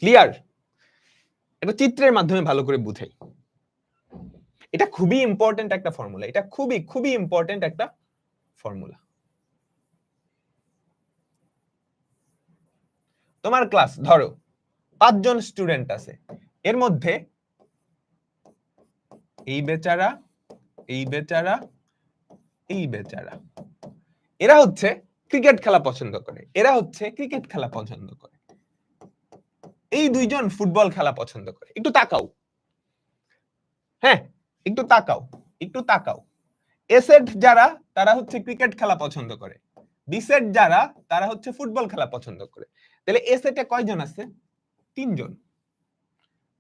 ক্লিয়ার? একটা চিত্রের মাধ্যমে ভালো করে বুঝাই। এটা খুবই ইম্পর্টেন্ট একটা ফর্মুলা, এটা খুবই খুবই ইম্পর্টেন্ট একটা ফর্মুলা। তোমার ক্লাস ধরো 5 জন স্টুডেন্ট আছে, এর মধ্যে এই বেচারা, এই বেচারা, এই বেচারা, এরা হচ্ছে ক্রিকেট খেলা পছন্দ করে, এরা হচ্ছে ক্রিকেট খেলা পছন্দ করে, এই দুইজন ফুটবল খেলা পছন্দ করে। একটু তাকাও, হ্যাঁ একটু তাকাও, একটু তাকাও। এ সেট যারা তারা হচ্ছে ক্রিকেট খেলা পছন্দ করে, বি সেট যারা তারা হচ্ছে ফুটবল খেলা পছন্দ করে। তাহলে এ সেটে কয়জন আছে? 3 জন।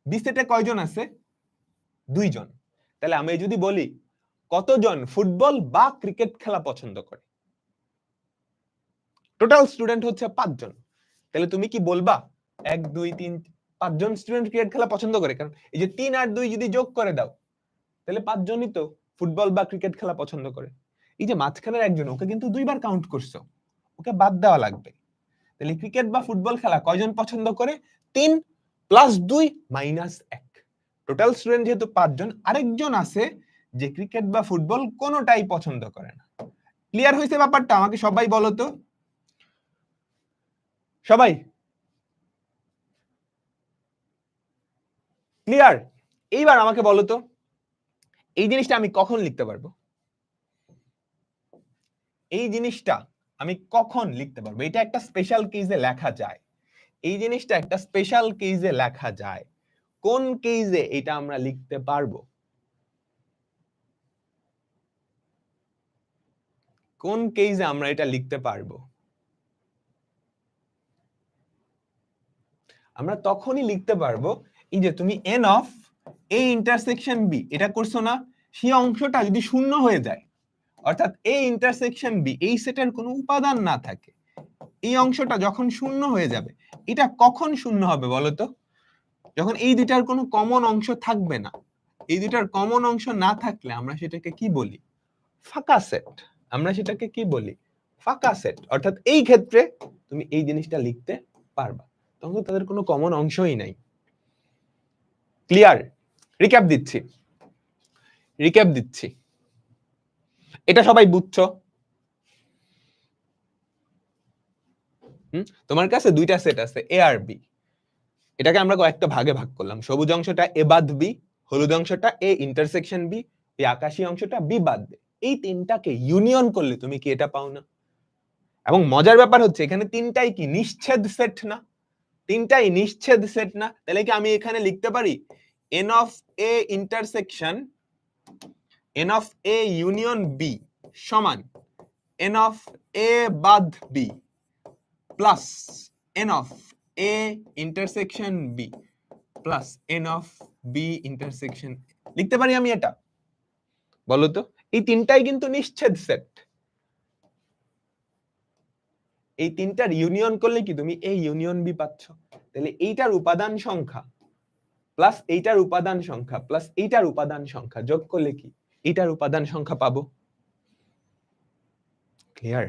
বি সেটে কয়জন আছে? 2 জন। তাহলে আমি যদি বলি কতজন ফুটবল বা ক্রিকেট খেলা পছন্দ করে, টোটাল স্টুডেন্ট হচ্ছে 5 জন। তাহলে তুমি কি বলবা 1 2 3 5 জন স্টুডেন্ট ক্রিকেট খেলা পছন্দ করে? কারণ এই যে 3 আর 2 যদি যোগ করে দাও তাহলে 5 জনই তো ফুটবল বা ক্রিকেট খেলা পছন্দ করে। এই যে মাঝখানের একজন, ওকে কিন্তু 2 বার কাউন্ট করছো, ওকে বাদ দেওয়া লাগবে। তাহলে ক্রিকেট বা ফুটবল খেলা কয়জন পছন্দ করে? 3 প্লাস 2 মাইনাস 1। টোটাল স্টুডেন্ট যেহেতু 5 জন, আরেকজন আছে যে ক্রিকেট বা ফুটবল কোনোটাই পছন্দ করে না। ক্লিয়ার হয়েছে ব্যাপারটা? আমাকে সবাই বলো তো, সবাই ক্লিয়ার? এইবার আমাকে বলো তো এই জিনিসটা আমি কখন লিখতে পারবো? এই জিনিসটা আমি কখন লিখতে পারবো? এটা একটা স্পেশাল কেসে লেখা যায়, এই জিনিসটা একটা স্পেশাল কেসে লেখা যায়। কোন কেসে এটা আমরা লিখতে পারবো? কোন কেসে আমরা এটা লিখতে পারবো? আমরা তখনই লিখতে পারবো এই যে তুমি n of a intersection b এটা করছো না, সেই অংশটা যদি শূন্য হয়ে যায়, অর্থাৎ a ইন্টারসেকশন b এই সেটের কোনো উপাদান না থাকে, এই অংশটা যখন শূন্য হয়ে যাবে, এটা কখন শূন্য হবে বলো তো? যখন এই দুইটার কোনো কমন অংশ থাকবে না। এই দুইটার কমন অংশ না থাকলে আমরা সেটাকে কি বলি? ফাঁকা সেট। আমরা সেটাকে কি বলি? ফাঁকা সেট। অর্থাৎ এই ক্ষেত্রে তুমি এই জিনিসটা লিখতে পারবা, তখন তাদের কোনো কমন অংশই নাই। ক্লিয়ার? রিক্যাপ দিচ্ছি, রিক্যাপ দিচ্ছি, এটা সবাই বুঝছো? তোমার কাছে দুইটা সেট আছে এ আর বি, এটাকে আমরা কয়েকটা ভাগে ভাগ করলাম। সবুজ অংশটা এ বাদ বি, হলুদ অংশটা এ ইন্টারসেকশন বি, এই আকাশী অংশটা বি বাদ বি। এই তিনটাকে ইউনিয়ন করলে তুমি কি এটা পাও না? এবং মজার ব্যাপার হচ্ছে এখানে তিনটাই কি নিশ্ছেদ সেট না? তিনটাই নিশ্ছেদ সেট না? তাহলে কি আমি এখানে লিখতে পারি n of a intersection n of a union b সমান n অফ a বাদ b plus n of a intersection b plus n of b intersection. লিখতে পারি আমি এটা? বলো তো, এই তিনটাই কিন্তু নিশ্ছেদ সেট। এই তিনটার ইউনিয়ন করলে কি তুমি এই ইউনিয়ন বি পাচ্ছ? তাহলে এইটার উপাদান সংখ্যা প্লাস এইটার উপাদান সংখ্যা প্লাস এইটার উপাদান সংখ্যা যোগ করলে কি এইটার উপাদান সংখ্যা পাবো। ক্লিয়ার?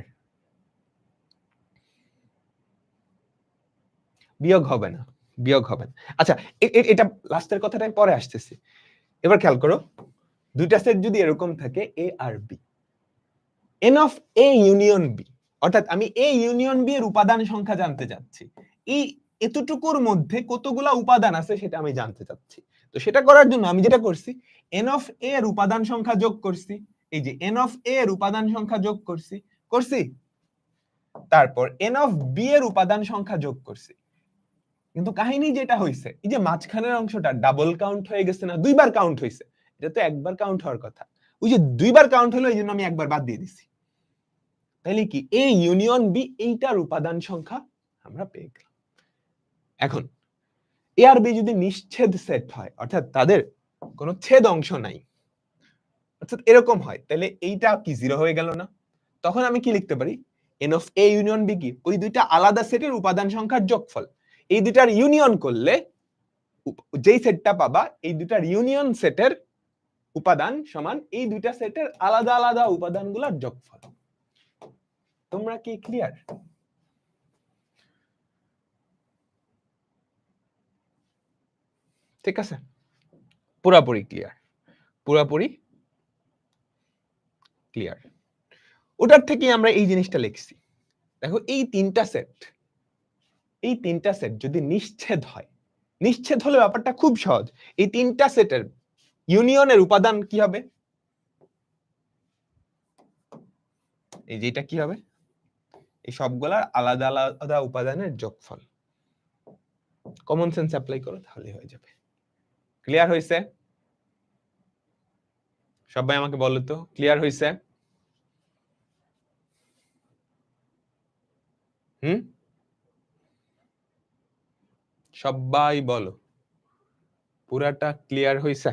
বিয়োগ হবে না, বিয়োগ হবে না। আচ্ছা, এটা লাস্টের কথাটাই পরে আসতেছি। এবার খেয়াল করো, দুইটা সেট যদি এরকম থাকে এ আর B, n of A union B, অর্থাৎ আমি এ ইউনিয়ন বি এর উপাদান সংখ্যা জানতে চাচ্ছি। এই এতটুকুর মধ্যে কতগুলা উপাদান আছে সেটা আমি জানতে চাচ্ছি। তো সেটা করার জন্য আমি যেটা করছি, এন অফ এ এর উপাদান সংখ্যা যোগ করছি। এই যে এন অফ এ এর উপাদান সংখ্যা যোগ করছি, করছি। তারপর এন অফ বি এর উপাদান সংখ্যা যোগ করছি। কিন্তু কাহিনী যেটা হইছে, এই যে মাঝখানের অংশটা ডাবল কাউন্ট হয়ে গেছে না, 2 বার কাউন্ট হইছে। এটা তো একবার কাউন্ট হওয়ার কথা, ওই যে 2 বার কাউন্ট হলো, এই জন্য আমি একবার বাদ দিয়ে দিছি। তাহলে কি এ ইউনিয়ন বি এইটার উপাদান সংখ্যা আমরা পেয়ে গেলাম। এখন এ আর বি যদি নিশ্ছেদ সেট হয়, অর্থাৎ তাদের কোনো ছেদ অংশ নাই, অর্থাৎ এরকম হয়, তাহলে এইটা কি 0 হয়ে গেল না? তখন আমি কি লিখতে পারি? N of A union B কি ওই দুইটা আলাদা সেটের উপাদান সংখ্যার যোগফল। এই দুটার ইউনিয়ন করলে যেই সেটটা পাবা, এই দুটার ইউনিয়ন সেটের উপাদান সমান এই দুইটা সেটের আলাদা আলাদা উপাদানগুলোর যোগফল। তোমরা কি ক্লিয়ার? ঠিক আছে, পুরাপুরি ক্লিয়ার, পুরাপুরি ক্লিয়ার। ওটার থেকে আমরা এই জিনিসটা লিখছি। দেখো এই তিনটা সেট যদি নিশ্ছেদ হয়, নিশ্ছেদ হলে ব্যাপারটা খুব সহজ। এই তিনটা সেটের ইউনিয়নের উপাদান কি হবে? এই যেটা কি হবে, এই সবগুলার আলাদা আলাদা উপাদানের যোগফল। কমন সেন্স অ্যাপ্লাই করো তাহলে হয়ে যাবে। ক্লিয়ার হয়েছে? সবাই আমাকে বলো তো, ক্লিয়ার হয়েছে? সবাই বলো পুরাটা ক্লিয়ার হয়েছে?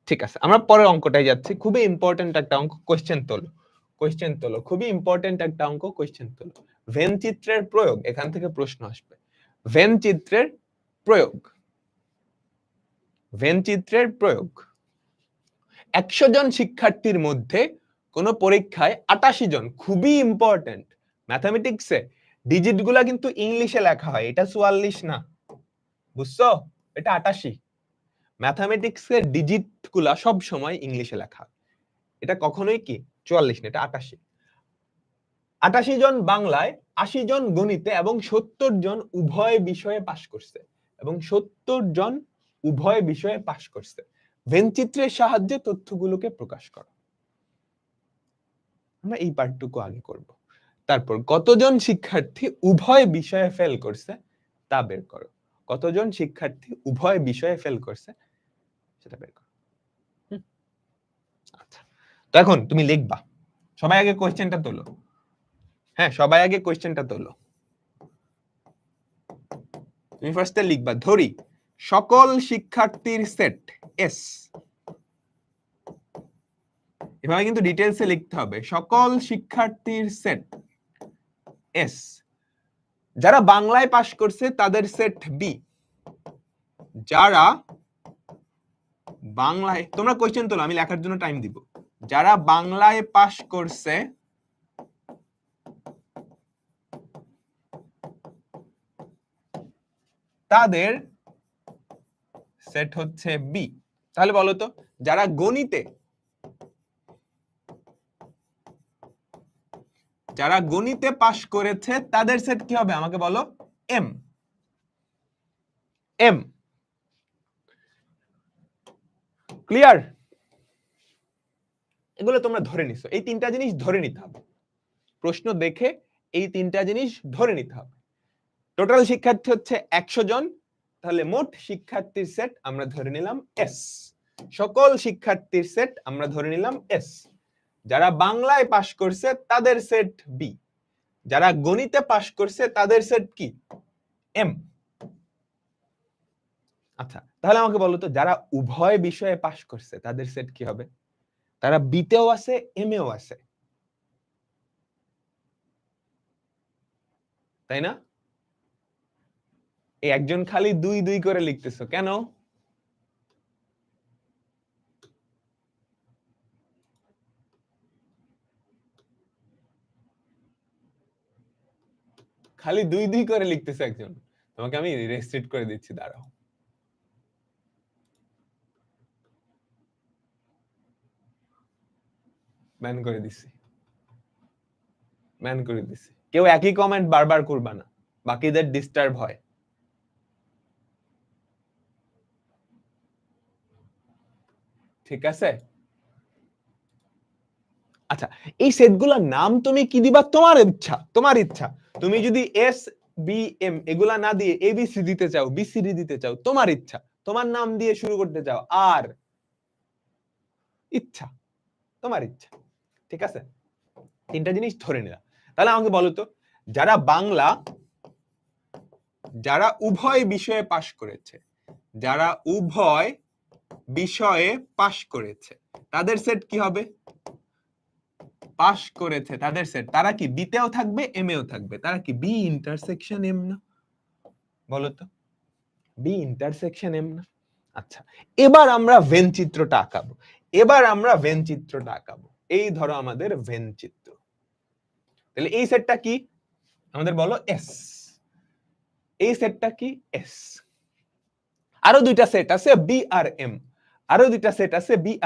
ঠিক আছে, আমরা পরের অঙ্কটাই যাচ্ছি। খুবই ইম্পর্টেন্ট একটা অঙ্ক, কোশ্চেন তোলো, খুবই ইম্পর্টেন্ট একটা অঙ্ক, কোশ্চেন তোলো। ভেন চিত্রের প্রয়োগ, এখান থেকে প্রশ্ন আসবে। ভেন চিত্রের প্রয়োগ, ভেন চিত্রের প্রয়োগ। 100 জন শিক্ষার্থীর মধ্যে কোন পরীক্ষায় 88 জন, খুবই ইম্পর্টেন্ট। ম্যাথমেটিক্সে ডিজিট গুলা কিন্তু ইংলিশে লেখা হয়, এটা 44 না, বুঝছো? এটা 88। ম্যাথমেটিক্সের ডিজিট গুলা সব সময় ইংলিশে লেখা, এটা কখনোই কি 44 না, এটা 88। 88 জন বাংলায়, 80 জন গণিতে এবং 70 জন উভয় বিষয়ে পাশ করছে, এবং 70 জন উভয় বিষয়ে পাশ করছে। ভেনচিত্রের সাহায্যে তথ্যগুলোকে প্রকাশ করো। আমরা এই পার্টটুকু আগে করব। তারপর কতজন শিক্ষার্থী উভয় বিষয়ে ফেল করছে তা বের করো। কতজন শিক্ষার্থী উভয় বিষয়ে ফেল করছে সেটা বের করো। আচ্ছা, তো এখন তুমি লিখবা। সবাই আগে কোশ্চেনটা তোলো। হ্যাঁ, সবাই আগে কোশ্চেনটা তোলো। তুমি ফার্স্টে লিখবা, ধরি সকল শিক্ষার্থীর সেট এস। এভাবে কিন্তু ডিটেইলসে লিখতে হবে, সকল শিক্ষার্থীর সেট এস। যারা বাংলায় পাশ করছে তাদের সেট বি। যারা বাংলায়, তোমরা কোশ্চেন তোলো, আমি লেখার জন্য টাইম দিব। যারা বাংলায় পাশ করছে তাদের সেট হচ্ছে বি। তাহলে বলো তো, যারা গণিতে, যারা গণিতে পাশ করেছে তাদের সেট কি হবে আমাকে বলো? এম। এম। ক্লিয়ার? এগুলো তোমরা ধরে নিছো, এই তিনটা জিনিস ধরে নিতে হবে। প্রশ্ন দেখে এই তিনটা জিনিস ধরে নিতে হবে। টোটাল শিক্ষার্থী হচ্ছে 100 জন, তাহলে মোট শিক্ষার্থীর সেট আমরা ধরে নিলাম এস। সকল শিক্ষার্থীর সেট আমরা ধরে নিলাম এস। যারা বাংলায় পাশ করছে তাদের সেট বি। যারা গণিতে পাশ করছে তাদের সেট কি? এম। আচ্ছা, তাহলে আমাকে বলো তো, যারা উভয় বিষয়ে পাশ করছে তাদের সেট কি হবে? তারা বিতেও আছে, এম এও আছে, তাই না? এই একজন খালি 2 2 করে লিখতেছো কেন? খালি 2 2 করে লিখতেছে একজন, তোমাকে আমি রেস্ট্রিক্ট করে দিচ্ছি, দাঁড়াও। ব্যান করে দিছি, ব্যান করে দিছি। কেউ একই কমেন্ট বারবার করবা না, বাকিদের ডিস্টার্ব হয়। ঠিক আছে? আচ্ছা, এই সেটগুলোর নাম তুমি কি দিবা তোমার ইচ্ছা, তোমার ইচ্ছা। তুমি যদি এস বি এম এগুলা না দিয়ে এবিসি দিতে চাও, বিসিডি দিতে চাও, তোমার ইচ্ছা। তোমার নাম দিয়ে শুরু করতে চাও, আর ইচ্ছা, তোমার ইচ্ছা। ঠিক আছে, তিনটা জিনিস ধরে নিলাম। তাহলে আমাকে বলো তো, যারা বাংলা, যারা উভয় বিষয়ে পাশ করেছে, যারা উভয় বিষয়ে পাশ করেছে তাদের সেট কি হবে? পাশ করেছে তাদের সেট, তারা কি বিতেও থাকবে, এম এও থাকবে। তারা কি বি ইন্টারসেকশন এম না? বলো তো? বি ইন্টারসেকশন এম না? আচ্ছা, এবার আমরা ভেন চিত্রটা আঁকাবো। এই ধরো আমাদের ভেন চিত্র। তাহলে এই সেটটা কি? আমাদের বলো এস। এই সেটটা কি? এস। আরো দুইটা সেট আছে বি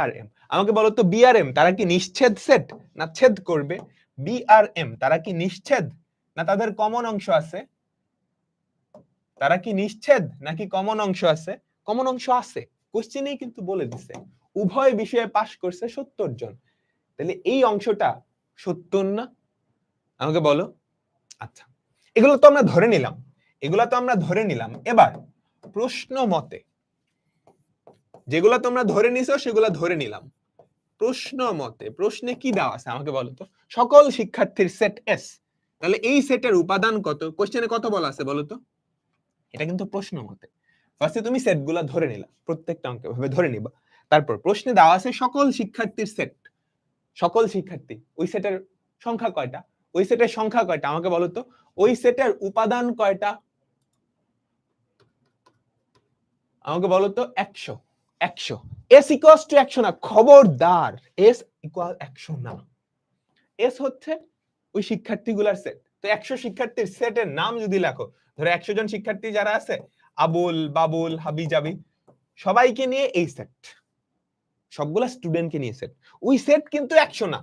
আর এম। আমাকে বলো তো বি আর এম তারা কি নিশ্ছেদ সেট না ছেদ করবে? বি আর এম তারা কি নিশ্ছেদ না তাদের কমন অংশ আছে? তারা কি নিশ্ছেদ নাকি কমন অংশ আছে? কমন অংশ আছে, কোশ্চেনেই কিন্তু বলে দিছে। উভয় বিষয়ে পাশ করছে 70 জন। তাহলে এই অংশটা 70 না? আমাকে বলো। আচ্ছা, এগুলো তো আমরা ধরে নিলাম। এবার প্রশ্ন মতে যেগুলো তোমরা ধরে নিছো সেগুলো ধরে নিলাম। প্রশ্ন মতে প্রশ্নে কি দেওয়া আছে আমাকে বলো তো? সকল শিক্ষার্থীর সেট এস। তাহলে এই সেটের উপাদান কত? কোশ্চেনে কত বলা আছে বলো তো? এটা কিন্তু প্রশ্ন মতে। ফার্স্টে তুমি সেটগুলো ধরে নিলা, প্রত্যেকটা অঙ্কে ভাবে ধরে নিবা। তারপর প্রশ্নে দেওয়া আছে সকল শিক্ষার্থীর সেট। সকল শিক্ষার্থী, ওই সেটের সংখ্যা কয়টা? আমাকে বলো তো? ওই সেটের উপাদান কয়টা? আমাকে বলো তো? 100। 100 এস ইকুয়ালস টু 100 না, খবরদার, এস ইকুয়াল 100 না। এস হচ্ছে ওই শিক্ষার্থীগুলোর সেট। তো 100 শিক্ষার্থীর সেটের নাম যদি লেখো, ধরো 100 জন শিক্ষার্থী যারা আছে, আবুল, বাবুল, হাবি জাবি, সবাইকে নিয়ে এই সেট, সবগুলা স্টুডেন্টকে নিয়ে সেট। ওই সেট কিন্তু 100 না,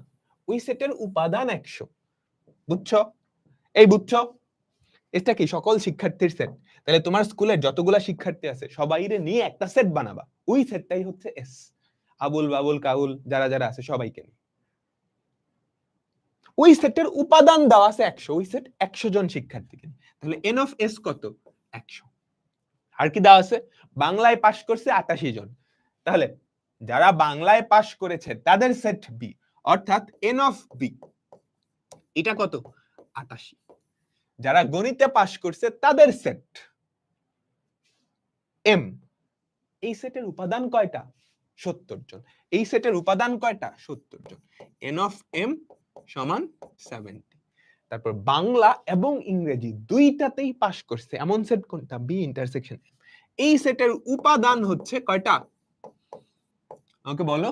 ওই সেটের উপাদান 100। বুঝছো? এই বুঝছো? এটা কি সকল শিক্ষার্থীর সেট। তাহলে তোমার স্কুলের যতগুলা শিক্ষার্থী আছে সবাইরে নিয়ে একটা সেট বানাবা, ওই সেটটাই হচ্ছে এস। আবুল, বাবুল, কাউল যারা যারা আছে সবাইকে নিয়ে। ওই সেটের উপাদান দেওয়া আছে 100, ওই সেট 100 জন শিক্ষার্থীকে। তাহলে এন অফ এস কত? 100। আর কি দেওয়া আছে? বাংলায় পাশ করছে 88 জন। তাহলে যারা বাংলায় পাশ করেছে তাদের সেট বি, অর্থাৎ এন অফ বি এটা কত? 88। যারা গণিতে পাশ করছে তাদের সেট এম। এই সেটের উপাদান কয়টা? 70 জন। এই সেটের উপাদান কয়টা? 70 জন। এন অফ এম সমান 70। তারপর বাংলা এবং ইংরেজি দুইটাতেই পাশ করছে এমন সেট কোনটা? B intersection. এই সেটের উপাদান হচ্ছে কয়টা? আমাকে বলো।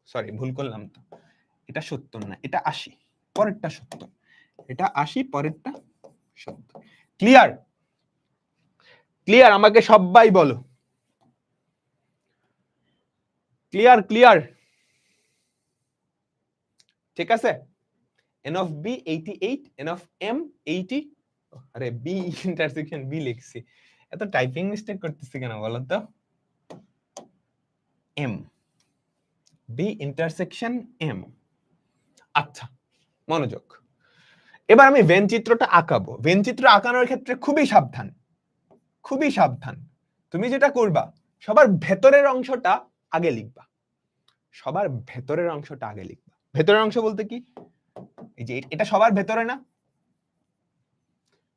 সরি, ভুল করলাম তো। এটা 70 না, এটা 80। পরেরটা 70। এটা 80, পরেরটা 70। ক্লিয়ার? ক্লিয়ার? আমাকে সবাই বলো। ক্লিয়ার? ক্লিয়ার? ঠিক আছে। n of b 88, n of m 80। আরে বি ইন্টারসেকশন বি লিখছি, এত টাইপিং মিস্টেক করতেছি কেন বলো তো? m, B intersection m। আচ্ছা, মনোযোগ। এবার আমি ভেন চিত্রটা আঁকাবো। ভেন চিত্র আঁকানোর ক্ষেত্রে খুবই সাবধান, খুবই সাবধান। তুমি যেটা করবা, সবার ভেতরের অংশটা আগে লিখবা। সবার ভেতরের অংশটা আগে লিখবা। ভেতরের অংশ বলতে কি? এই যে এটা সবার ভেতরে না?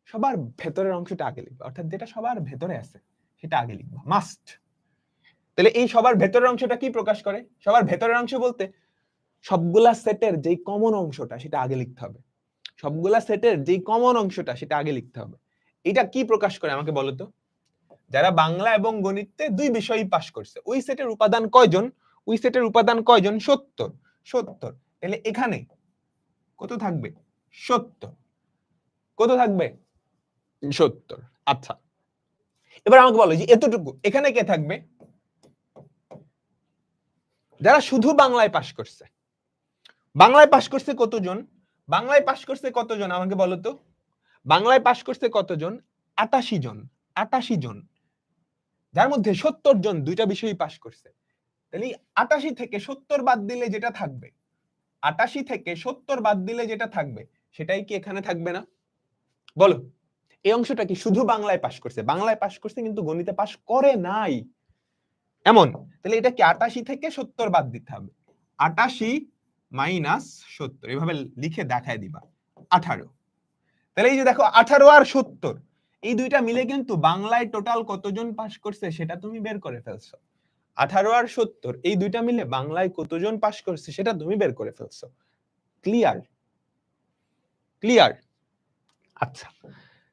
সবার ভেতরের অংশটা আগে লিখবা, অর্থাৎ যেটা সবার ভেতরে আছে সেটা আগে লিখবা, মাস্ট। তাহলে এই সবার ভেতরের অংশটা কি প্রকাশ করে? সবার ভেতরের অংশ বলতে সবগুলা সেটের যেই কমন অংশটা সেটা আগে লিখতে হবে। সবগুলা সেটের যেই কমন অংশটা সেটা আগে লিখতে হবে। এটা কি প্রকাশ করে আমাকে বলো তো? যারা বাংলা এবং গণিতে দুই বিষয়ই পাশ করছে, ওই সেটের উপাদান কয়জন? ওই সেটের উপাদান কয়জন? 70। 70। তাহলে এখানে কত থাকবে? 70। কত থাকবে? 70। আচ্ছা, এবার আমাকে বলো যে এতটুকু এখানে কে থাকবে? যারা শুধু বাংলায় পাশ করছে। বাংলায় পাশ করছে কতজন? বাংলায় পাশ করছে কতজন আমাকে বলো তো? বাংলায় পাশ করছে কতজন? 88 জন। 88 জন, যার মধ্যে 70 জন দুইটা বিষয়ই পাশ করছে। তাহলে 88 থেকে 70 বাদ দিলে যেটা থাকবে, 88 থেকে 70 বাদ দিলে যেটা থাকবে সেটাই কি এখানে থাকবে না? বলো, এই অংশটা কি শুধু বাংলায় পাশ করছে? বাংলায় পাশ করছে কিন্তু গণিতে পাশ করে নাই এমন। তাহলে এটা কি 88 থেকে 70 বাদ দিতে হবে। 88 মাইনাস 70, এভাবে লিখে দেখায় দিবা। 18। তাহলে এই যে দেখো 18 আর 70, এই দুইটা মিলে কিন্তু বাংলায় টোটাল কতজন পাশ করছে সেটা তুমি বের করে ফেলছো। 18 আর 70 এই দুইটা মিলে বাংলায় কতজন পাশ করছে সেটা তুমি বের করে ফেলছো। ক্লিয়ার? ক্লিয়ার? আচ্ছা,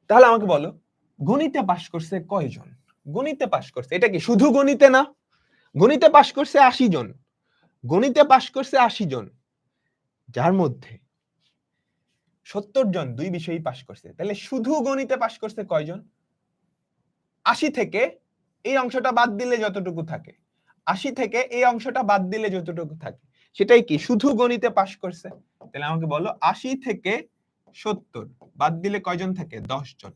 তাহলে আমাকে বলো গণিতে পাশ করছে কয়জন? গণিতে পাশ করছে, এটা কি শুধু গণিতে না? গণিতে পাশ করছে 80 জন, গণিতে পাশ করছে 80 জন, যার মধ্যে 70 জন দুই বিষয়েই পাশ করছে। তাহলে শুধু গণিতে পাশ করছে কয়জন? 80 থেকে এই অংশটা বাদ দিলে যতটুকু থাকে, 80 থেকে এই অংশটা বাদ দিলে যতটুকু থাকে, সেটাই কি শুধু গণিতে পাশ করছে। তাহলে আমাকে বলো 80 থেকে 70 বাদ দিলে কয়জন থাকে? 10 জন।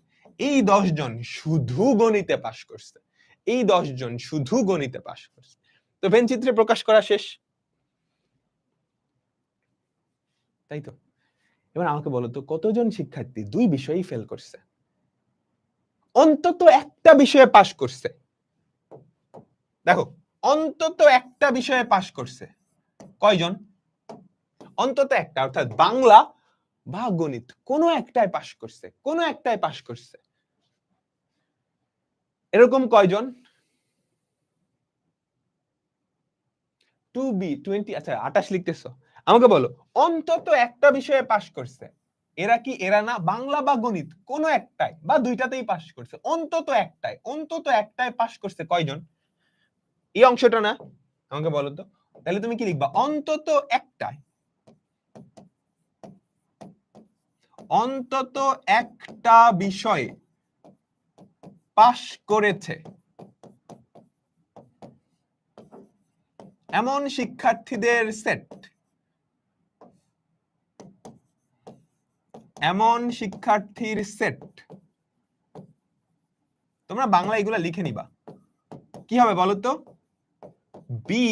এই 10 জন শুধু গণিতে পাশ করছে, এই 10 জন শুধু গণিতে পাশ করছে। তো ভেন চিত্রে প্রকাশ করা শেষ, তাই তো? এবার আমাকে বলো তো কতজন শিক্ষার্থী দুই বিষয়েই ফেল করছে? অন্তত একটা বিষয়ে পাশ করছে। দেখো, অন্তত একটা বিষয়ে পাশ করছে কয়জন? অন্তত একটা, অর্থাৎ বাংলা বা গণিত কোনো একটাই পাশ করছে, কোনো একটাই পাশ করছে। এরকম কয়জন? 2B20, আচ্ছা 28 লিখতেছো। আমাকে বলো অন্তত একটা বিষয়ে পাশ করছে, এরা কি এরা না? বাংলা বা গণিত কোনো একটাই বা দুইটাতেই পাশ করছে, অন্তত একটাই, অন্তত একটাই পাশ করছে কয়জন? এই অংশটা না? আমাকে বলো তো, তাহলে তুমি কি লিখবা? অন্তত একটাই, অন্তত একটা বিষয়ে পাশ করেছে এমন শিক্ষার্থীদের সেট, এমন শিক্ষার্থীর সেট। তোমরা বাংলা এগুলা লিখে নিবা, কি হবে বলো তো? B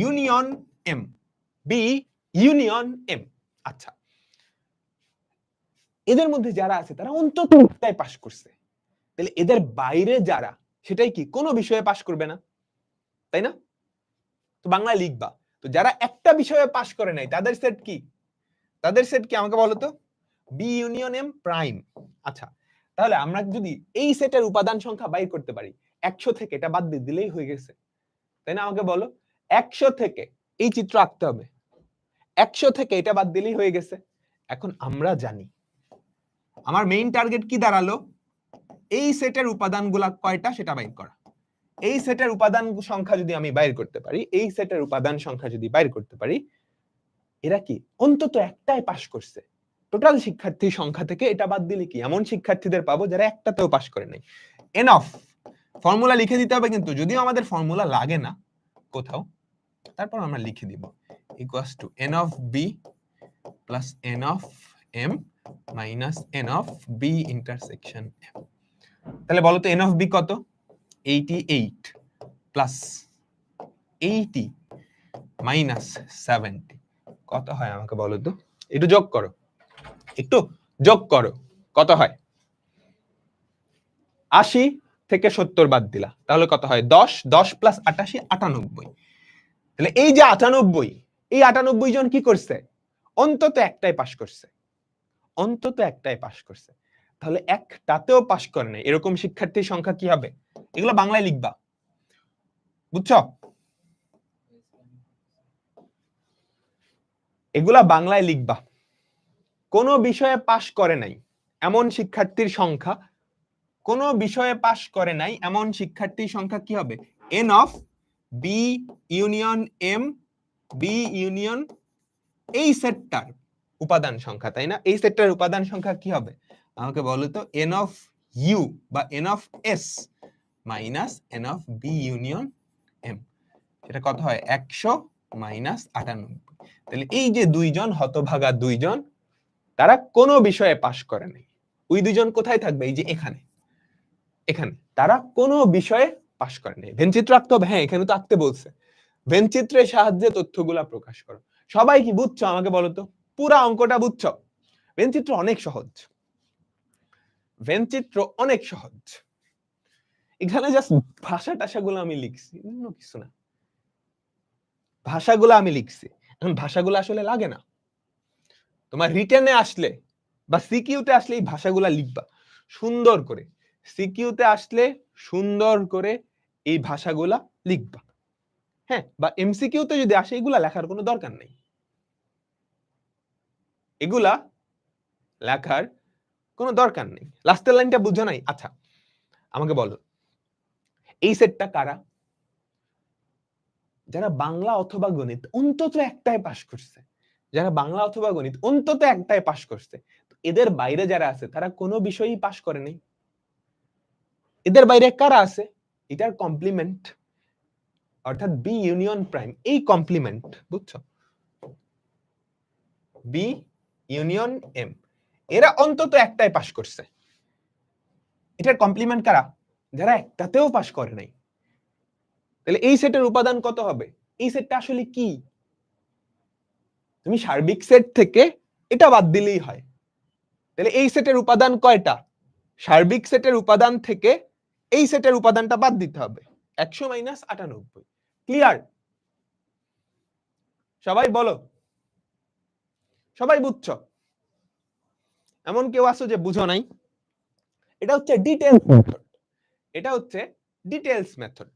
union M, B union M. আচ্ছা, এদের মধ্যে যারা আছে তারা অন্তত একটাই পাশ করছে, তাহলে এদের বাইরে যারা, সেটাই কি কোনো বিষয়ে পাশ করবে না, তাই না? তো বাংলায় লিখবা। তো যারা একটা বিষয়ে পাশ করে নাই তাদের সেট কি? তাদের সেট কি আমাকে বলো তো? B union M prime. আচ্ছা, তাহলে আমরা যদি এই সেটের উপাদান সংখ্যা বাইর করতে পারি, 100 থেকে এটা বাদ দিয়ে দিলেই হয়ে গেছে, তাই না? আমাকে বলো 100 থেকে, এই চিত্র আঁকতে হবে, 100 থেকে এটা বাদ দিলেই হয়ে গেছে। এখন আমরা জানি আমার মেইন টার্গেট কি দাঁড়ালো? এই সেটের উপাদানগুলা কয়টা সেটা বাইর করা। এই সেটের উপাদান সংখ্যা যদি আমি বাইর করতে পারি, এই সেটের উপাদান সংখ্যা যদি বাইর করতে পারি, এরা কি অন্তত একটাই পাশ করছে, টোটাল শিক্ষার্থী সংখ্যা থেকে এটা বাদ দিলে কি এমন শিক্ষার্থীদের পাবো যারা একটাতেও পাশ করে নাই। এনফ ফর্মুলা লিখে দিতে হবে, কিন্তু যদিও আমাদের ফর্মুলা লাগে না কোথাও, তারপর আমরা লিখে দিব equals to n of b plus n of m minus n of b intersection m। তাহলে বলো তো n of b কত? 88 প্লাস 80 মাইনাস 70 কত হয় আমাকে বলো তো? একটু যোগ করো, একটু যোগ করো, কত হয়? 80 থেকে 70 বাদ দিলা, তাহলে কত হয়? 10, 10 প্লাস 88, 98। তাহলে এই যে 98, এই 98 জন কি করছে? অন্তত একটাই পাশ করছে, অন্তত একটাই পাশ করছে। তাহলে একটাতেও পাশ করে নাই এরকম শিক্ষার্থীর সংখ্যা কি হবে? এগুলো বাংলায় লিখবা, বুঝছো? এগুলা বাংলায় লিখবা। কোন বিষয়ে পাশ করে নাই এমন শিক্ষার্থীর সংখ্যা, কোন বিষয়ে পাশ করে নাই এমন শিক্ষার্থীর সংখ্যা কি হবে? n of b union m, b union এই সেটটার উপাদান সংখ্যা, তাই না? এই সেটটার উপাদান সংখ্যা কি হবে আমাকে বলো তো? n of u বা n of s minus n of b union m। এটা কত হয়? 100 মাইনাস 98। তাহলে এই যে দুইজন হতভাগা দুইজন, তারা কোনো বিষয়ে পাশ করে নাই, ওই দুইজন কোথায় থাকবে? এই যে এখানে, এখানে তারা কোনো বিষয়ে পাশ করে নাই। ভেনচিত্র আঁকতে হবে, হ্যাঁ এখানে তো আঁকতে বলছে। ভেনচিত্রের সাহায্যে তথ্যগুলা প্রকাশ করো। সবাই কি বুঝছো আমাকে বলো তো? পুরা অঙ্কটা বুঝছো? ভেনচিত্র অনেক সহজ, ভেনচিত্র অনেক সহজ। এখানে জাস্ট ভাষা টাষাগুলো আমি লিখছি, অন্য কিছু না। ভাষাগুলো আমি লিখছি, এখন ভাষাগুলো আসলে লাগে না। তোমার রিটেনে আসলে বা সিকিউতে আসলে এই ভাষাগুলা লিখবা সুন্দর করে, সিকিউতে আসলে সুন্দর করে এই ভাষাগুলা লিখবা, হ্যাঁ? বা এমসিকিউতে যদি আসে এগুলা লেখার কোনো দরকার নেই, এগুলা লেখার কোনো দরকার নেই। লাস্টের লাইনটা বুঝো নাই? আচ্ছা, আমাকে বলো এই সেটটা কারা? যারা বাংলা অথবা গণিত অন্তত একটাই পাশ করছে, যারা বাংলা অথবা গণিত অন্তত একটাই পাশ করছে। এদের বাইরে যারা আছে তারা কোনো বিষয়ই পাশ করে নাই। এদের বাইরে কারা আছে? এটার কমপ্লিমেন্ট, অর্থাৎ বি ইউনিয়ন প্রাইম, এই কমপ্লিমেন্ট, বুঝছো? বি ইউনিয়ন এম, এরা অন্তত একটাই পাশ করছে। এটার কমপ্লিমেন্ট কারা? যারা একটাতেও পাশ করে নাই। তাহলে এই সেটের উপাদান কত হবে? এই সেটটা আসলে কি? তুমি সার্বিক সেট থেকে এটা বাদ দিলেই হয়। তাহলে এই সেটের উপাদান কয়টা? সার্বিক সেটের উপাদান থেকে এই সেটের উপাদানটা বাদ দিতে হবে, 100 মাইনাস 98। ক্লিয়ার? সবাই বলো, সবাই বুঝছো? এমন কেউ আছো যে বুঝো নাই? এটা হচ্ছে ডিটেইলস মেথড, এটা হচ্ছে ডিটেইলস মেথড।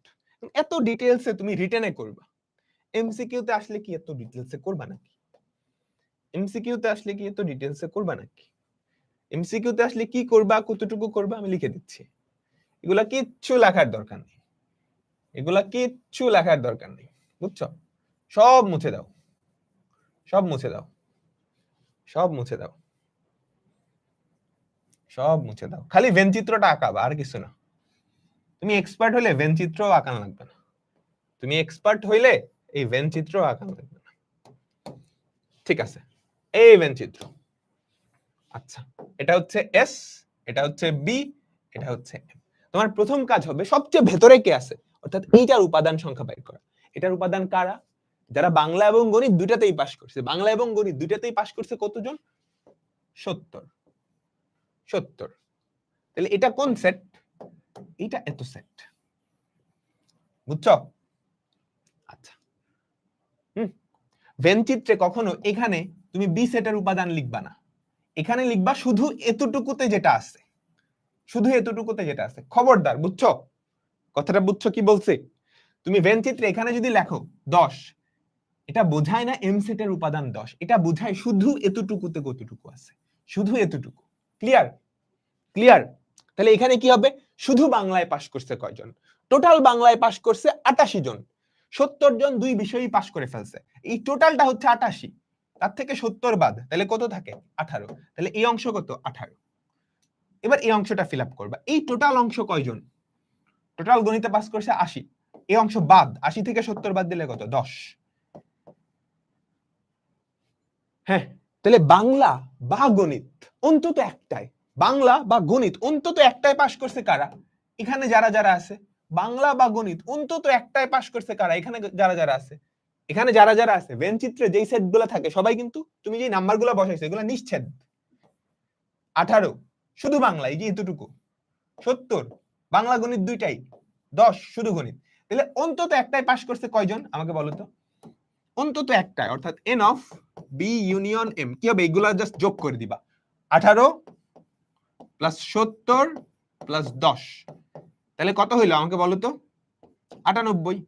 এত ডিটেইলসে তুমি রিটেনে করবা, এমসিকিউ তে আসলে কি এত ডিটেইলসে করবা নাকি? এমসিকিউ তে আসলে কি এত ডিটেইলসে করবা নাকি? এমসিকিউ তে আসলে কি করবা, কতটুকু করবা আমি লিখে দিচ্ছি। এগুলা কিচ্ছু লেখার দরকার নেই, এগুলা কিচ্ছু লেখার দরকার নেই, বুঝছো? সব মুছে দাও, সব মুছে দাও, সব মুছে দাও, সব মুছে দাও। খালি ভেন চিত্রটা আঁকাবা, আর কিছু না। তুমি এক্সপার্ট হলে ভেন চিত্র আঁকান লাগবে না। তুমি এক্সপার্ট হইলে এই ভেন চিত্র আঁকান লাগবে না। ঠিক আছে, এই ভেন চিত্র। আচ্ছা, এটা হচ্ছে এস, এটা হচ্ছে বি, এটা হচ্ছে এম। তোমার প্রথম কাজ হবে সবচেয়ে ভেতরে কে আছে, অর্থাৎ এইটার উপাদান সংখ্যা বের করা। এটার উপাদান কারা? যারা বাংলা এবং গণিত দুইটাতেই পাশ করছে। বাংলা এবং গণিত দুইটাতেই পাশ করছে কতজন? 70। 70। তাহলে এটা কোন সেট? এটা এত সেট, বুঝছো? আচ্ছা, ভেন চিত্রে কখনো এখানে তুমি বি সেটের উপাদান লিখবা না, এখানে লিখবা শুধু এতটুকুতে যেটা আছে, শুধু এতটুকুতে যেটা আছে। খবরদার, বুঝছো কথাটা? বুঝছো কি বলছে? তুমি ভেন চিত্রে এখানে যদি লেখো 10, এটা বোঝায় না এম সেটের উপাদান 10, এটা বোঝায় শুধু এতটুকুতে কতটুকু আছে, শুধু এতটুকু। ক্লিয়ার? ক্লিয়ার? তাহলে এখানে কি হবে? শুধু বাংলায় পাশ করছে কয়জন? টোটাল বাংলায় পাশ করছে 88 জন। 70 জন দুই বিষয়ই পাশ করে ফেলছে, এই টোটালটা হচ্ছে 88, তার থেকে 70 বাদ, তাহলে কত থাকে? 18। তাহলে এই অংশ কত? 18। এবার এই অংশটা ফিল আপ করবা। এই টোটাল অংশ কয়জন? টোটাল গণিতে পাস করছে 80, এই অংশ বাদ, 80 থেকে 70 বাদ দিলে কত? 10। হ্যাঁ, তাহলে বাংলা বা গণিত অন্তত একটাই, বাংলা বা গণিত অন্তত একটাই পাস করছে কারা? এখানে যারা যারা আছে। বাংলা বা গণিত অন্তত একটাই পাস করছে কারা? এখানে যারা যারা আছে। এখানে যারা যারা আছে ভেন চিত্রে যেই সেটগুলো থাকে সবাই কিন্তু তুমি যে নাম্বারগুলো বসাইছো এগুলো নিশ্চিত। 18 শুধু বাংলা, এই যে এতটুকু। 70 বাংলা গণিত দুইটাই। 10 শুধু গণিত। তাহলে অন্তত একটাই পাস করছে কয়জন আমাকে বলো তো? অন্তত একটাই, অর্থাৎ N of B union M কি হবে? এগুলা জাস্ট যোগ করে দিবা। 18 প্লাস 70 প্লাস 10, তাহলে কত হইলো আমাকে বলো তো? 98।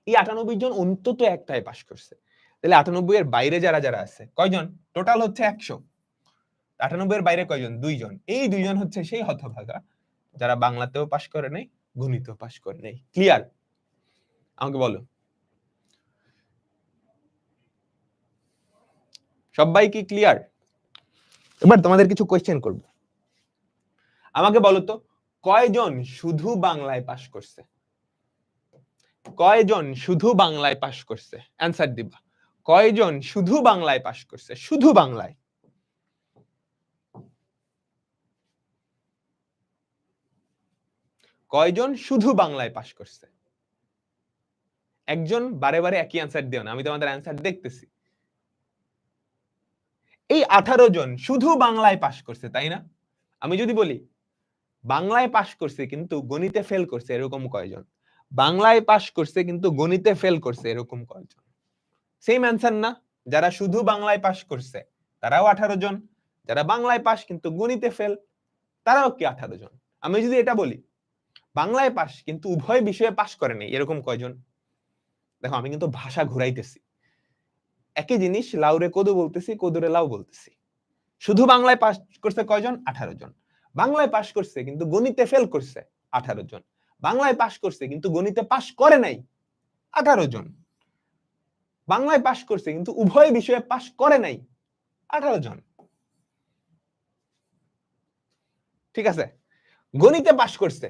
এই 98 জন অন্তত একটাই পাস করছে। তাহলে 98 এর বাইরে যারা যারা আছে কয়জন? টোটাল হচ্ছে 100। 98 এর বাইরে কয়জন? 2 জন। এই 2 জন হচ্ছে সেই হতভাগা যারা বাংলাতেও পাস করে নাই, গণিতেও পাস করে নাই। ক্লিয়ার? আমাকে বলো, সবাই কি ক্লিয়ার? এবার তোমাদের কিছু কোয়েশ্চেন করব। আমাকে বলো তো কয়জন শুধু বাংলায় পাস করছে? কয়জন শুধু বাংলায় পাস করছে? অ্যানসার দিবা। কয়জন শুধু বাংলায় পাস করছে? শুধু বাংলায়। কয়জন শুধু বাংলায় পাস করছে? একজন বারে বারে একই অ্যানসার দিও না, আমি তোমাদের অ্যানসার দেখতেছি। এই 18 জন শুধু বাংলায় পাস করছে, তাই না? আমি যদি বলি বাংলায় পাস করছে কিন্তু গণিতে ফেল করছে, এরকম কয়জন? বাংলায় পাস করছে কিন্তু গণিতে ফেল করছে, এরকম কয়জন? সেম অ্যানসার না? যারা শুধু বাংলায় পাস করছে তারাও 18 জন, যারা বাংলায় পাস কিন্তু গণিতে ফেল তারাও কি 18 জন? আমি যদি এটা বলি বাংলায় পাস কিন্তু উভয় বিষয়ে পাস করেনি, এরকম কয়জন? দেখো আমি কিন্তু ভাষা ঘুরাইতেছি, একই জিনিস লাউরে কদু বলতেছি, কদুরে লাউ বলতেছি। শুধু বাংলায় পাস করছে কয়জন? 18 জন। বাংলায় পাশ করছে কিন্তু গণিতে ফেল করছে 18 জন। বাংলায় পাশ করছে কিন্তু গণিতে পাশ করে নাই 18 জন। বাংলায় পাশ করছে কিন্তু উভয় বিষয়ে পাশ করে নাই 18 জন। ঠিক আছে, গণিতে পাশ করছে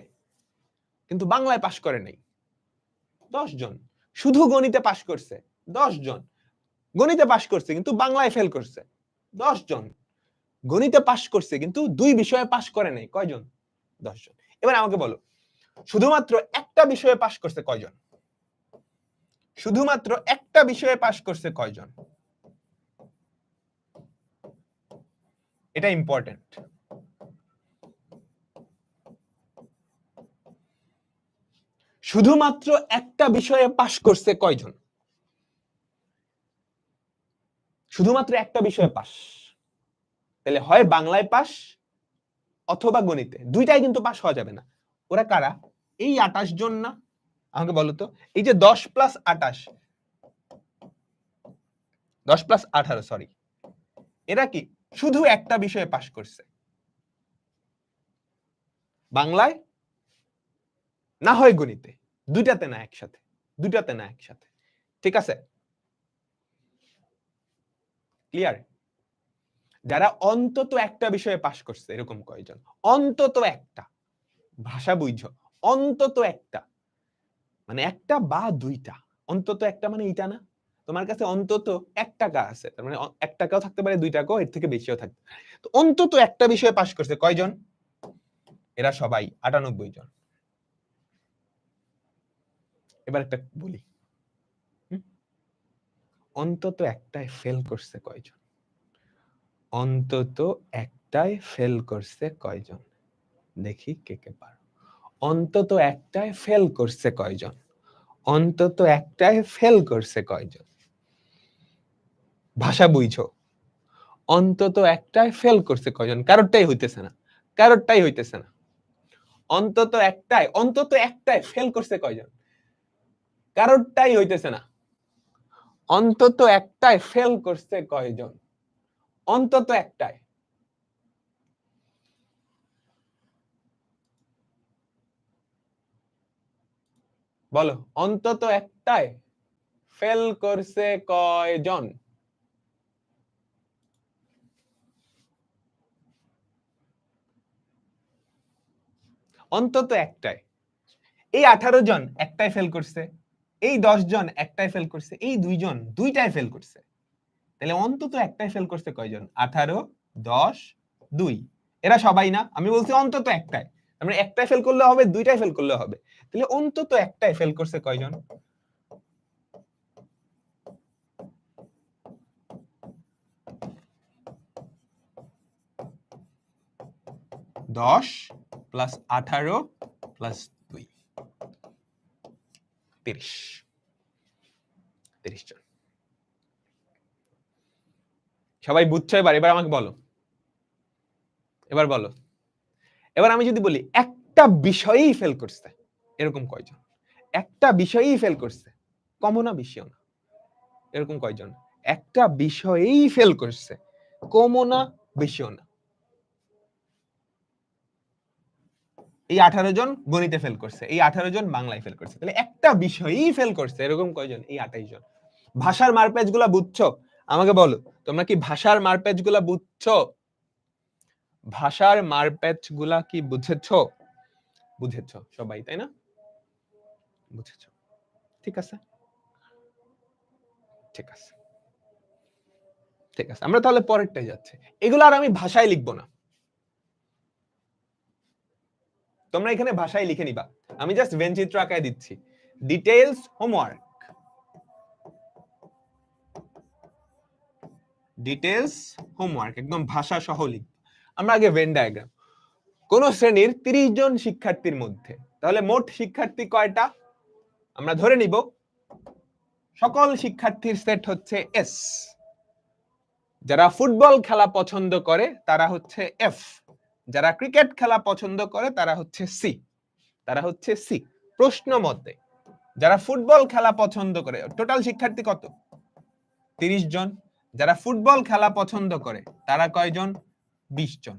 কিন্তু বাংলায় পাশ করে নাই 10 জন। শুধু গণিতে পাশ করছে 10 জন। গণিতে পাশ করছে কিন্তু বাংলায় ফেল করছে 10 জন। গণিতে পাশ করছে কিন্তু দুই বিষয়ে পাশ করে নাই কয়জন? 10 জন। এবার আমাকে বলো, শুধুমাত্র একটা বিষয়ে পাশ করছে কয়জন? শুধুমাত্র একটা বিষয়ে পাশ করছে কয়জন? এটা ইম্পর্টেন্ট। শুধুমাত্র একটা বিষয়ে পাশ করছে কয়জন? শুধুমাত্র একটা বিষয়ে পাশ, তাহলে হয় বাংলায় পাশ অথবা গণিতে, দুইটাই কিন্তু পাশ হওয়া যাবে না। ওরা কারা? এই 28 জন না? আমাকে বলো তো, এই যে 10 প্লাস 28, 10 প্লাস 18, সরি, এরা কি শুধু একটা বিষয়ে পাশ করছে? বাংলায় না হয় গণিতে, দুইটাতে না একসাথে, দুইটাতে না একসাথে। ঠিক আছে, ক্লিয়ার? যারা অন্তত একটা বিষয়ে পাশ করছে এরকম কয়জন? অন্তত একটা। ভাষা বুঝছো? অন্তত একটা মানে একটা বা দুইটা। অন্তত একটা মানে এইটা না, তোমার কাছে অন্তত 1 টাকা আছে, তার মানে 1 টাকাও থাকতে পারে, 2 টাকাও, এর থেকে বেশিও থাকতে পারে। তো অন্তত একটা বিষয়ে পাশ করছে কয়জন? এরা সবাই 98 জন। এবার একটা বলি, অন্তত একটাই ফেল করছে কয়জন? অন্তত একটাই ফেল করছে কয়জন? দেখি কে কে পারো। অন্তত একটাই ফেল করছে কয়জন? অন্তত একটাই ফেল করছে কয়জন? ভাষা বুঝছো? অন্তত একটাই ফেল করছে কয়জন? কারোরটাই হইতেছে না, কারোরটাই হইতেছে না। অন্তত একটাই ফেল করছে কয়জন? কারোরটাই হইতেছে না। অন্তত একটাই ফেল করছে কয়জন? অন্তত একটাই। বলো, অন্তত একটাই ফেল করছে কয়জন? অন্তত একটাই। এই 18 জন একটাই ফেল করছে, এই 10 জন একটাই ফেল করছে, এই 2 জন দুইটাই ফেল করছে। তাহলে অন্তত একটাই ফেল করছে কয়জন? 18, 10, 2। এরা সবাই না, আমি বলছি অন্তত একটাই। আমরা একটাই ফেল করলে হবে, দুইটাই ফেল করলে হবে। তাহলে অন্তত একটাই ফেল করছে কয়জন? 10 প্লাস 18 প্লাস 2, 30। 30 জন। সবাই বুঝছো? এবার এবার আমাকে বলো, এবার বলো, এবার আমি যদি বলি একটা বিষয়েই ফেল করছে, এরকম কয়জন? একটা বিষয়েই ফেল করছে, কমও না বেশিও না, এরকম কয়জন? একটা বিষয়েই ফেল করছে, কমও না বেশিও না। এই 18 জন গণিতে ফেল করছে, এই 18 জন বাংলায় ফেল করছে, তাহলে একটা বিষয়েই ফেল করছে এরকম কয়জন? এই 28 জন। ভাষার মারপ্যাচ গুলা বুঝছো? আমাকে বলো, তোমরা কি ভাষার মারপ্যাচ গুলা বুঝছো? ভাষার মারপ্যাচ গুলা কি বুঝেছো? বুঝেছো সবাই, তাই না? বুঝেছো, ঠিক আছে, ঠিক আছে, ঠিক আছে। আমরা তাহলে পরেরটাই যাচ্ছি। এগুলো আর আমি ভাষায় লিখবো না, তোমরা এখানে ভাষায় লিখে নিবা। আমি জাস্ট ভেনচিত্র আঁকায় দিচ্ছি। ডিটেইলস হোমওয়ার্ক, ডিটেইলস হোমওয়ার্ক, একদম ভাষা সহ লিখ। আমরা আগে ভেন ডায়াগ্রাম। কোন শ্রেণীর 30 জন শিক্ষার্থীর মধ্যে, তাহলে মোট শিক্ষার্থী কয়টা? আমরা ধরে নিব সকল শিক্ষার্থীর সেট হচ্ছে এস। যারা ফুটবল খেলা পছন্দ করে তারা হচ্ছে এফ। যারা ক্রিকেট খেলা পছন্দ করে তারা হচ্ছে সি। তারা হচ্ছে সি। প্রশ্ন মতে যারা ফুটবল খেলা পছন্দ করে, টোটাল শিক্ষার্থী কত? 30 জন। যারা ফুটবল খেলা পছন্দ করে তারা কয়জন? 20 জন।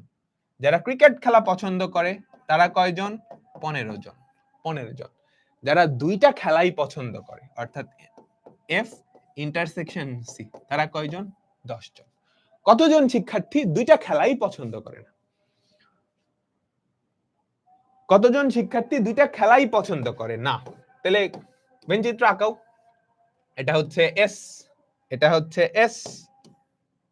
যারা ক্রিকেট খেলা পছন্দ করে তারা কয়জন? 15 জন। 15 জন। যারা দুইটা খেলাই পছন্দ করে অর্থাৎ এফ ইন্টারসেকশন সি তারা কয়জন? 10 জন। কতজন শিক্ষার্থী দুইটা খেলাই পছন্দ করে না? কতজন শিক্ষার্থী দুইটা খেলাই পছন্দ করে না? তাহলে ভেনচিত্র আঁকাও। এটা হচ্ছে এস, এটা হচ্ছে এস।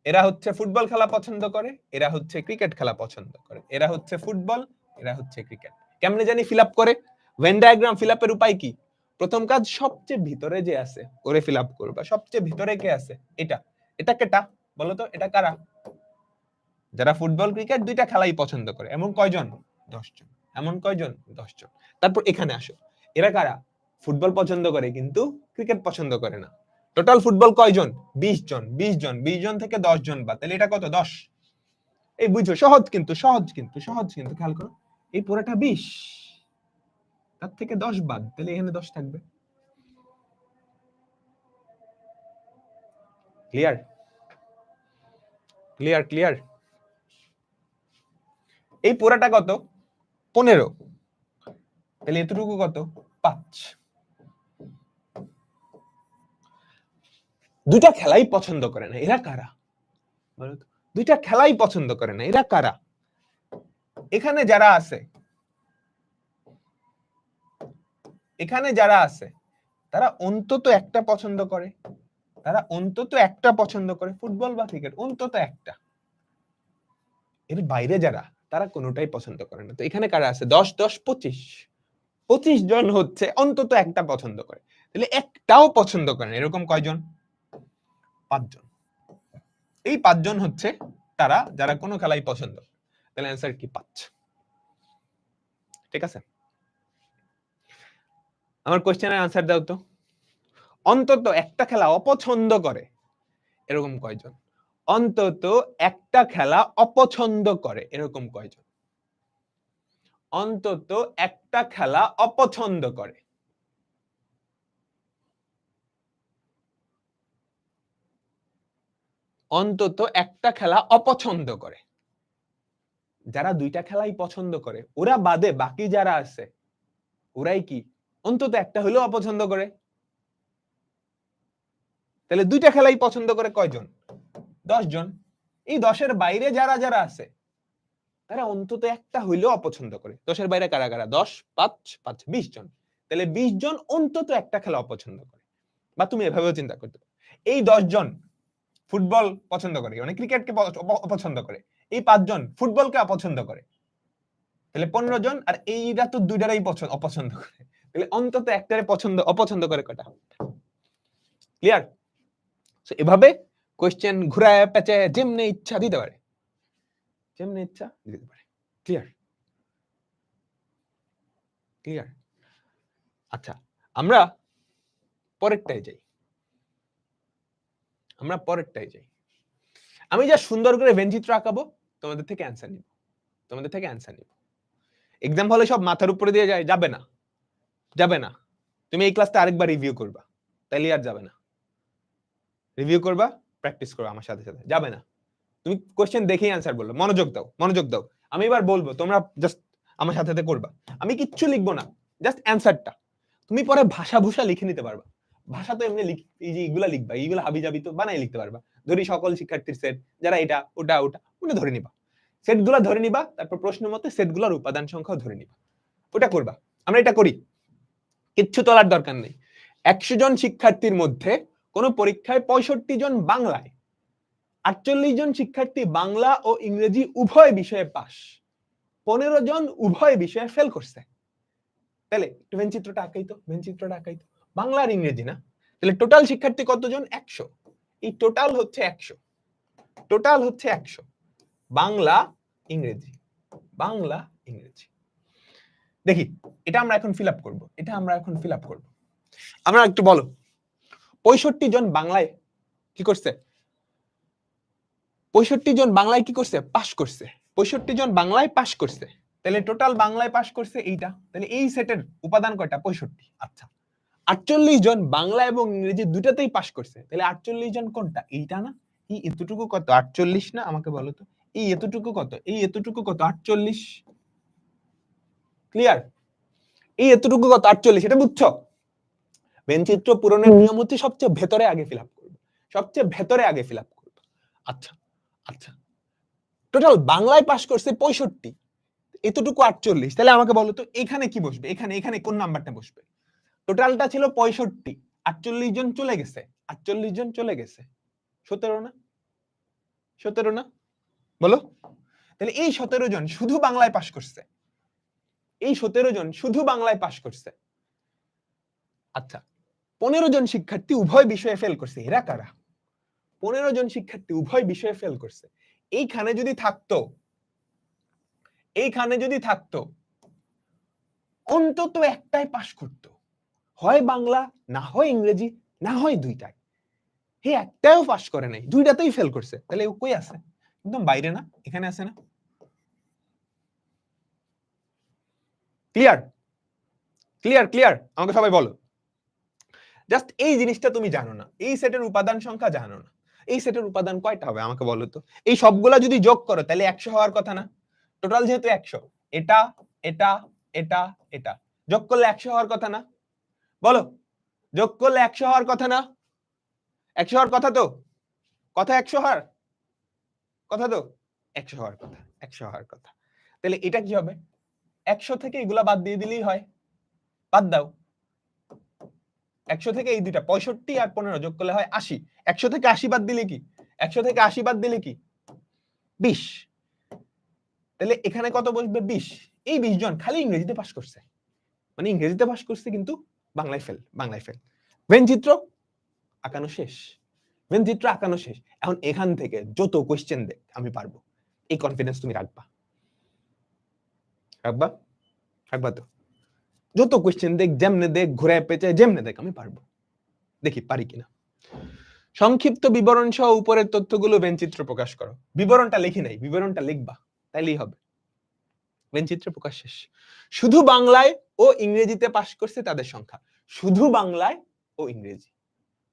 এরা হচ্ছে ফুটবল খেলা পছন্দ করে, এরা হচ্ছে ক্রিকেট খেলা পছন্দ করে। এরা হচ্ছে ফুটবল, এরা হচ্ছে ক্রিকেট। কেমনে জানি ফিল আপ করে? ভেন ডায়াগ্রাম ফিল আপের উপায় কি? প্রথম কাজ সবচেয়ে ভিতরে যে আছে করে ফিল আপ করবা। সবচেয়ে ভিতরে কে আছে? এটা। এটা কেটা? বলো তো এটা কারা? যারা ফুটবল ক্রিকেট দুইটা খেলাই পছন্দ করে। এমন কয়জন? 10 জন। এমন কয়জন? 10 জন। তারপর এখানে আসো, এরা কারা? ফুটবল পছন্দ করে কিন্তু ক্রিকেট পছন্দ করে না। টোটাল ফুটবল কয়জন? 20 জন। 20 জন, 20 জন থেকে 10 জন বাদ, তাহলে এটা কত? 10। এই বুঝছো, সহজ কিন্তু, সহজ কিন্তু, সহজ কিন্তু, খেয়াল করো। এই পুরোটা 20, তার থেকে 10 বাদ, তাহলে এখানে 10 থাকবে। ক্লিয়ার? ক্লিয়ার? ক্লিয়ার? এই পুরাটা কত? 15। তাহলে এতটুকু কত? 5। দুইটা খেলাই পছন্দ করে না, এরা কারা? দুইটা খেলাই পছন্দ করে না, এরা কারা? এখানে যারা আছে, এখানে যারা আছে তারা অন্তত একটা পছন্দ করে। তারা অন্তত একটা পছন্দ করে, ফুটবল বা ক্রিকেট, অন্তত একটা। এর বাইরে যারা, তারা কোনোটাই পছন্দ করে না। তো এখানে কারা আছে? 10 10 25। 25 জন হচ্ছে অন্তত একটা পছন্দ করে। তাহলে একটাও পছন্দ করে না এরকম কয়জন? 5 জন। এই 5 জন হচ্ছে তারা যারা কোনো খেলাই পছন্দ করে। তাহলে অ্যান্সার কি? 5। ঠিক আছে? আমার কোশ্চেনের আনসার দাও তো। অন্তত একটা খেলা অপছন্দ করে এরকম কয়জন? অন্তত একটা খেলা অপছন্দ করে এরকম কয়জন? অন্তত একটা খেলা অপছন্দ করে। অন্তত একটা খেলা অপছন্দ করে। যারা দুইটা খেলাই পছন্দ করে ওরা বাদে বাকি যারা আছে ওরাই কি অন্তত একটা হলেও অপছন্দ করে। তাহলে দুইটা খেলাই পছন্দ করে কয়জন? 10 জন। এই 10-এর বাইরে যারা যারা আছে তারা অন্তত একটা হইলেও অপছন্দ করে। 10-এর বাইরে কারা কারা? 10 5 5 20 জন। তাহলে 20 জন অন্তত একটা খেলা অপছন্দ করে। বা তুমি এভাবেও চিন্তা করতে পারো, এই 10 জন ফুটবল পছন্দ করে, মানে ক্রিকেটকে অপছন্দ করে। এই 5 জন ফুটবলকে অপছন্দ করে। তাহলে 15 জন, আর এইরা তো দুইটারই অপছন্দ করে। তাহলে অন্তত একটারে পছন্দ অপছন্দ করে কয়টা? ক্লিয়ার? সো এভাবে কোশ্চেন ঘুরায় পেঁচায় যেমনি ইচ্ছা দিতে পারে, যেমনি ইচ্ছা দিতে পারে। ক্লিয়ার? ক্লিয়ার? আচ্ছা, আমরা পরেরটাই যাই। আমরা পরেরটাই যাই। আমি যা সুন্দর করে ভেনচিত্র আঁকাবো, তোমাদের থেকে অ্যান্সার নিব। তোমাদের থেকে অ্যান্সার নিব। এক্সাম হলে সব মাথার উপরে দিয়ে যায়? যাবে না, যাবে না। তুমি এই ক্লাসটা আরেকবার রিভিউ করবা, তাইলে আর যাবে না। রিভিউ করবা, প্র্যাকটিস করবা আমার সাথে সাথে, যাবে না। তুমি কোশ্চেন দেখেই অ্যান্সার বললো, মনোযোগ দাও, মনোযোগ দাও। আমি এবার বলবো, তোমরা জাস্ট আমার সাথে সাথে করবা। আমি কিচ্ছু লিখবো না, জাস্ট অ্যান্সারটা। তুমি পরে ভাষা ভূষা লিখে নিতে পারবা। ভাষা তো এমনি এই যে এইগুলা লিখবা, এইগুলা হাবি জাবি তো বানাই লিখতে পারবা। ধরি সকল শিক্ষার্থীর সেট, যারা এটা ওটা ওটা ওটা ধরে নিবা, সেটগুলা ধরে নিবা। তারপর প্রশ্ন মতে সেটগুলোর উপাদান সংখ্যাও ধরে নিবা। ওটা করবা। আমরা এটা করি, কিচ্ছু তোলার দরকার নেই। 100 জন শিক্ষার্থীর মধ্যে কোন পরীক্ষায় 65 জন বাংলায়, 48 জন শিক্ষার্থী বাংলা ও ইংরেজি উভয় বিষয়ে পাস, 15 জন উভয় বিষয়ে ফেল করছে। তাহলে একটু ভেনচিত্রটা আঁকাই তো, ভেনচিত্রটা আঁকাই তো। বাংলা আর ইংরেজি না, তাহলে টোটাল শিক্ষার্থী কতজন? 100। এই টোটাল হচ্ছে 100, টোটাল হচ্ছে 100। বাংলা ইংরেজি, বাংলা ইংরেজি। দেখি এটা আমরা এখন ফিল আপ করবো, এটা আমরা এখন ফিল আপ করবো। আমরা একটু বলো, 65 জন বাংলায় কি করছে? 65 জন বাংলায় কি করছে? পাস করছে। 65 জন বাংলায় পাস করছে। তাহলে টোটাল বাংলায় পাস করছে এইটা। তাহলে এই সেটের উপাদান কয়টা? 65। আচ্ছা, 48 জন বাংলা এবং ইংরেজি দুটাতেই পাস করছে। তাহলে 48 জন কোনটা? এইটা না? এই এতটুকু কত? 48 না? আমাকে বলো তো, এই এতটুকু কত, এই এতটুকু কত 48, ক্লিয়ার? এই এতটুকু কত 48, এটা বুঝছো? ভেনচিত্র পূরণের নিয়ম হচ্ছে সবচেয়ে ভেতরে আগে ফিল আপ করবে, সবচেয়ে ভেতরে আগে ফিল আপ করবে। আচ্ছা আচ্ছা, টোটাল বাংলায় পাস করছে 65, এতটুকু 48, তাহলে আমাকে বলো তো এখানে কি বসবে, এখানে এখানে কোন নাম্বারটা বসবে? টোটালটা ছিল 65, 48 জন চলে গেছে, 48 জন চলে গেছে, 17 না? 17 না? বলো। তাহলে এই 17 জন শুধু বাংলায় পাস করছে, এই 17 জন শুধু বাংলায় পাস করছে। আচ্ছা, 15 জন শিক্ষার্থী উভয় বিষয়ে ফেল করছে, এরা কারা? 15 জন শিক্ষার্থী উভয় বিষয়ে ফেল করছে। এইখানে যদি থাকতো, এইখানে যদি থাকতো অন্তত একটাই পাস করতো, হয় বাংলা, না হয় ইংরেজি, না হয় দুইটাই। হে একটাও পাস করে নাই, দুইটাতেই ফেল করছে, তাহলে ও কই আছে? একদম বাইরে না? এখানে আছে না? ক্লিয়ার? ক্লিয়ার? ক্লিয়ার? আমাকে সবাই বলো। জাস্ট এই জিনিসটা তুমি জানো না, এই সেটের উপাদান সংখ্যা জানো না। এই সেটের উপাদান কয়টা হবে আমাকে বলো তো? এই সবগুলা যদি যোগ করো তাহলে 100 হওয়ার কথা না? টোটাল যেহেতু 100, এটা এটা এটা এটা যোগ করলে 100 হওয়ার কথা না? বলো, যোগ করলে 100 হওয়ার কথা না? 100 হওয়ার কথা তো? কথা 100 হওয়ার কথা তো? 100 হওয়ার কথা, 100 হওয়ার কথা। তাহলে এটা কি হবে? 100 থেকে এগুলা বাদ দিয়ে দিলেই হয়। বাদ দাও। 100 থেকে এই দুইটা 65 আর 15 যোগ করলে হয় 80। 100 থেকে 80 বাদ দিলে কি? 100 থেকে 80 বাদ দিলে কি? 20। তাহলে এখানে কত বসবে? 20। এই 20 জন খালি ইংরেজিতে পাস করছে, মানে ইংরেজিতে পাস করছে কিন্তু বাংলায় ফেল, বাংলায় ফেল। ভেনচিত্র আঁকানো শেষ, ভেনচিত্র আঁকানো শেষ। এখন এখান থেকে যত কোশ্চেন দেখ আমি পারবো, এই কনফিডেন্স তুমি রাখবা, রাখবা? রাখবা তো? যত কোশ্চেন দেখ, যেমনে দেখ, ঘুরায় পেঁচায় যেমনে দেখ, আমি পারবো। দেখি পারি কিনা। সংক্ষিপ্ত বিবরণ সহ উপরের তথ্যগুলো ভেনচিত্র প্রকাশ করো। বিবরণটা লিখি নাই, বিবরণটা লিখবা, তাইলেই হবে। ভেনচিত্র প্রকাশ শেষ। শুধু বাংলায় ও ইংরেজিতে পাস করছে তাদের সংখ্যা। শুধু বাংলায় ও ইংরেজি,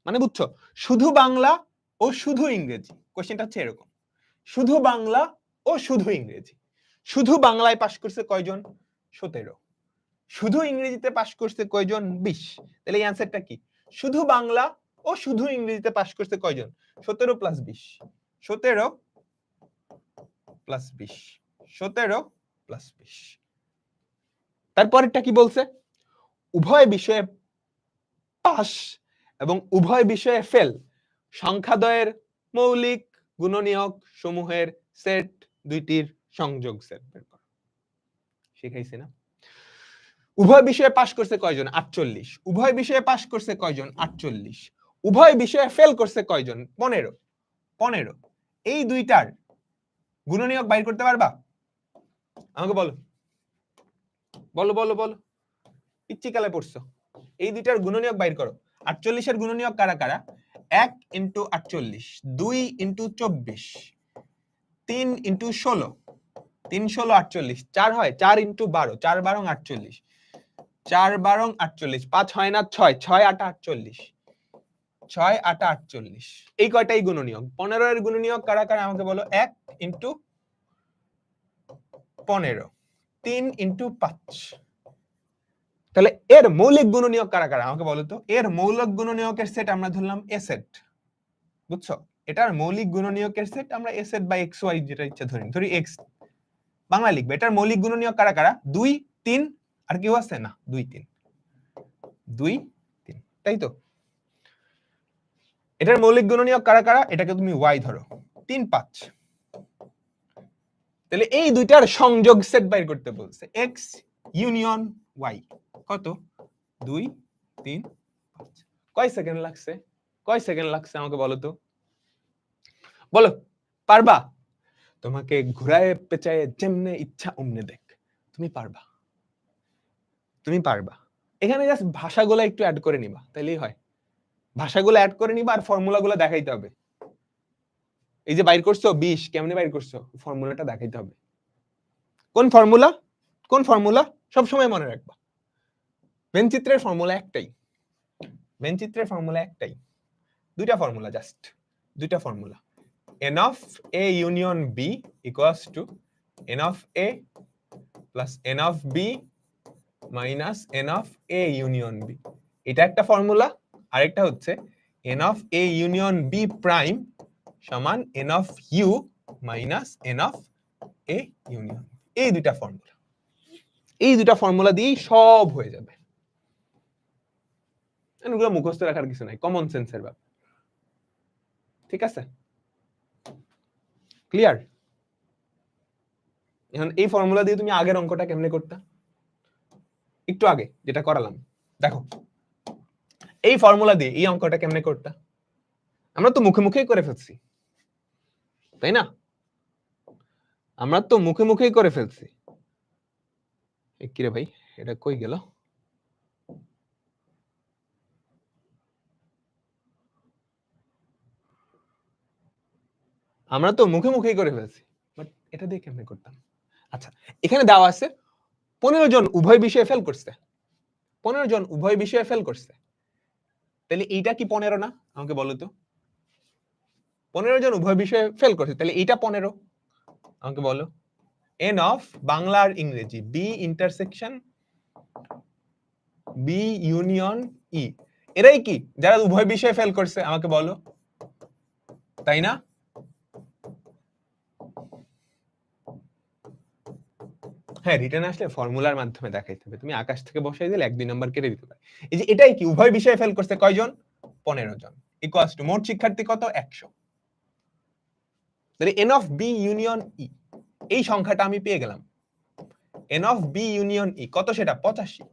মানে বুঝছো? শুধু বাংলা ও শুধু ইংরেজি। কোশ্চেনটা হচ্ছে এরকম, শুধু বাংলা ও শুধু ইংরেজি। শুধু বাংলায় পাস করছে কয়জন? 17। শুধু ইংরেজিতে পাস করছে কয়জন? 20। তাহলে এই অ্যানসারটা কি? শুধু বাংলা ও শুধু ইংরেজিতে পাস করছে কয়জন? 17 প্লাস 20। 17 প্লাস 20। 17 প্লাস 20। তারপরেরটা কি বলছে? উভয় বিষয়ে পাস এবং উভয় বিষয়ে ফেল সংখ্যাদ্বয়ের মৌলিক গুণনীয়ক সমূহের সেট দুইটির সংযোগ সেট বের করো। শিখাইছি না? উভয় বিষয়ে পাস করছে কয়জন? 48। উভয় বিষয়ে পাস করছে কয়জন? 48। উভয় বিষয়ে ফেল করছে কয়জন? 15। 15। এই দুইটার গুণনীয়ক বাইর করতে পারবা? আমাকে বলো, বলো বলো বলো। পিচ্চিকালে পড়ছো, এই দুইটার গুণনীয়ক বাইর করো। 48 এর গুণনীয়ক কারা কারা? 1 ইন্টু 48, 2 ইন্টু 24, 3 ইন্টু 16, 3 16 48, 4 হয় 4 ইন্টু 12, 4 12 48, 4 12 48, 5 হয় না 6, 6 8 48, 6 8 48। এই কয়টাই গুণনীয়ক। 15 এর গুণনীয়ক কারা কারা আমাকে বলো? 1 ইন্টু 15, 3 ইন্টু 5। তাহলে এর মৌলিক গুণনীয়ক কারা কারা আমাকে বলো তো? এর মৌলিক গুণনীয়কের সেট আমরা ধরলাম এ সেট, বুঝছো? এটার মৌলিক গুণনীয়কের সেট আমরা এ সেট বা এক্স ওয়াই যেটা ইচ্ছা ধরি এক্স বাংলা লিখবে। এটার মৌলিক গুণনীয়ক কারা কারা? 2 3, আর কেউ আছে না? 2 3, 2 3, তাই তো? এটার মৌলিক গুণনীয়ক কারা কারা? এটাকে তুমি ওয়াই ধরো, 3 5। তাহলে এই দুইটার সংযোগ সেট বাইর করতে বলছে, এক্স ইউনিয়ন ওয়াই। কত? 2 3 5। কয় সেকেন্ড লাগছে? কয় সেকেন্ড লাগছে আমাকে বলো তো? বলো, পারবা? তোমাকে ঘুরায় পেঁচায় যেমনে ইচ্ছা অমনে দেখ, তুমি পারবা, তুমি পারবা। এখানে জাস্ট ভাষাগুলো একটু অ্যাড করে নিবা, তাইলেই হয়। ভাষাগুলো অ্যাড করে নিবা আর ফর্মুলাগুলো দেখাইতে হবে। এই যে বাইর করছো 20, কেমনে বাইর করছো? ফর্মুলাটা দেখাইতে হবে। কোন ফর্মুলা? কোন ফর্মুলা? সব সময় মনে রাখবা, ভেনচিত্রের ফর্মুলা একটাই, ভেনচিত্রের ফর্মুলা একটাই। দুইটা ফর্মুলা, জাস্ট দুইটা formula. n of a union b equals to n of a plus n of b minus n of a union b। এটা একটা ফর্মুলা, আরেকটা হচ্ছে n of a union b prime সমান n of u minus n of a union। এই দুইটা ফর্মুলা, এই দুইটা ফর্মুলা দিয়েই সব হয়ে যাবে। এগুলো মুখস্থ রাখার কিছু নাই, কমন সেন্সের ব্যাপার। ঠিক আছে, ক্লিয়ার? এখন এই ফর্মুলা দিয়ে তুমি আগের অঙ্কটা কেমনে করতে, একটু আগে যেটা করালাম, দেখো এই ফর্মুলা দিয়ে এই অঙ্কটা কেমনে করতে, আমরা তো মুখে মুখেই করে ফেলছি, তাই না? আমরা তো মুখে মুখেই করে ফেলছি। কিরে ভাই, এটা কই গেল? আমরা তো মুখে মুখেই করে ফেলছি, বাট এটা দিয়ে কেমনে করতাম? আচ্ছা, এখানে দেওয়া আছে 15 জন উভয় বিষয়ে ফেল করছে, 15 জন উভয় বিষয়ে ফেল করছে, তাহলে এইটা কি 15 না? আমাকে বলো তো, 15 জন উভয় বিষয়ে ফেল করছে, তাহলে এইটা 15। আমাকে বলো, এন অফ বাংলা আর ইংরেজি বি ইন্টারসেকশন বি ইউনিয়ন ই, এরাই কি যারা উভয় বিষয়ে ফেল করছে? আমাকে বলো, তাই না? হ্যাঁ, রিটার্ন আসলে ফর্মুলার মাধ্যমে দেখাইতে হবে, তুমি আকাশ থেকে বসাই দিলে 1-2 নাম্বার কেটে দিতে পারে। এই যে এটাই কি উভয় বিষয়ে ফেল করছে কয়জন? 15 জন, ইকুয়ালস টু মোট শিক্ষার্থী কত? 100। তাহলে এন অফ বি ইউনিয়ন ই, এই সংখ্যাটা আমি পেয়ে গেলাম। এন অফ বি ইউনিয়ন ই কত? সেটা 85।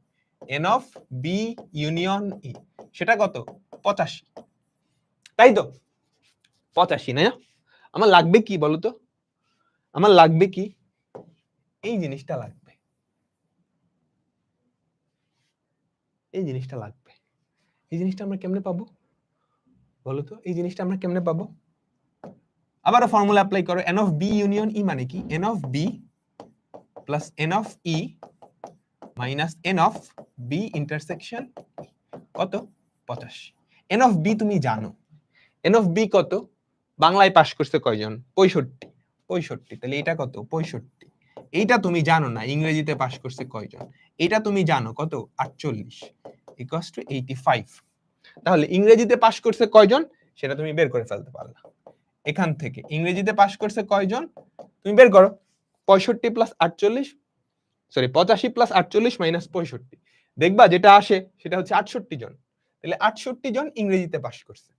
এন অফ বি ইউনিয়ন ই সেটা কত? 85, তাই তো? 85 না? আমার লাগবে কি বলো তো? আমার লাগবে কি? এই জিনিসটা লাগবে, এই জিনিসটা লাগবে। এই জিনিসটা আমরা কেমনে পাবো বলো তো? এই জিনিসটা আমরা কেমনে পাবো? আবারও ফর্মুলা অ্যাপ্লাই করো। N of B union E মানে কি? N of B plus N of E minus N of B intersection কত? 85। এন অফ বি তুমি জানো, এন অফ বি কত? বাংলায় পাস করছে কয়জন? 65। 65, তাহলে এটা কত? 65। এইটা তুমি জানো না ইংরেজিতে পাস করছে কয়জন, এটা তুমি জানো কত? 48 ইকুয়ালস টু 85। তাহলে ইংরেজিতে পাস করছে কয়জন সেটা তুমি বের করে ফেলতে পারলা। এখান থেকে ইংরেজিতে পাস করছে কয়জন তুমি বের করো। 65 প্লাস 48, সরি 85 প্লাস 48 মাইনাস 65, দেখবা যেটা আসে সেটা হচ্ছে 68 জন। তাহলে 68 জন ইংরেজিতে পাস করছে,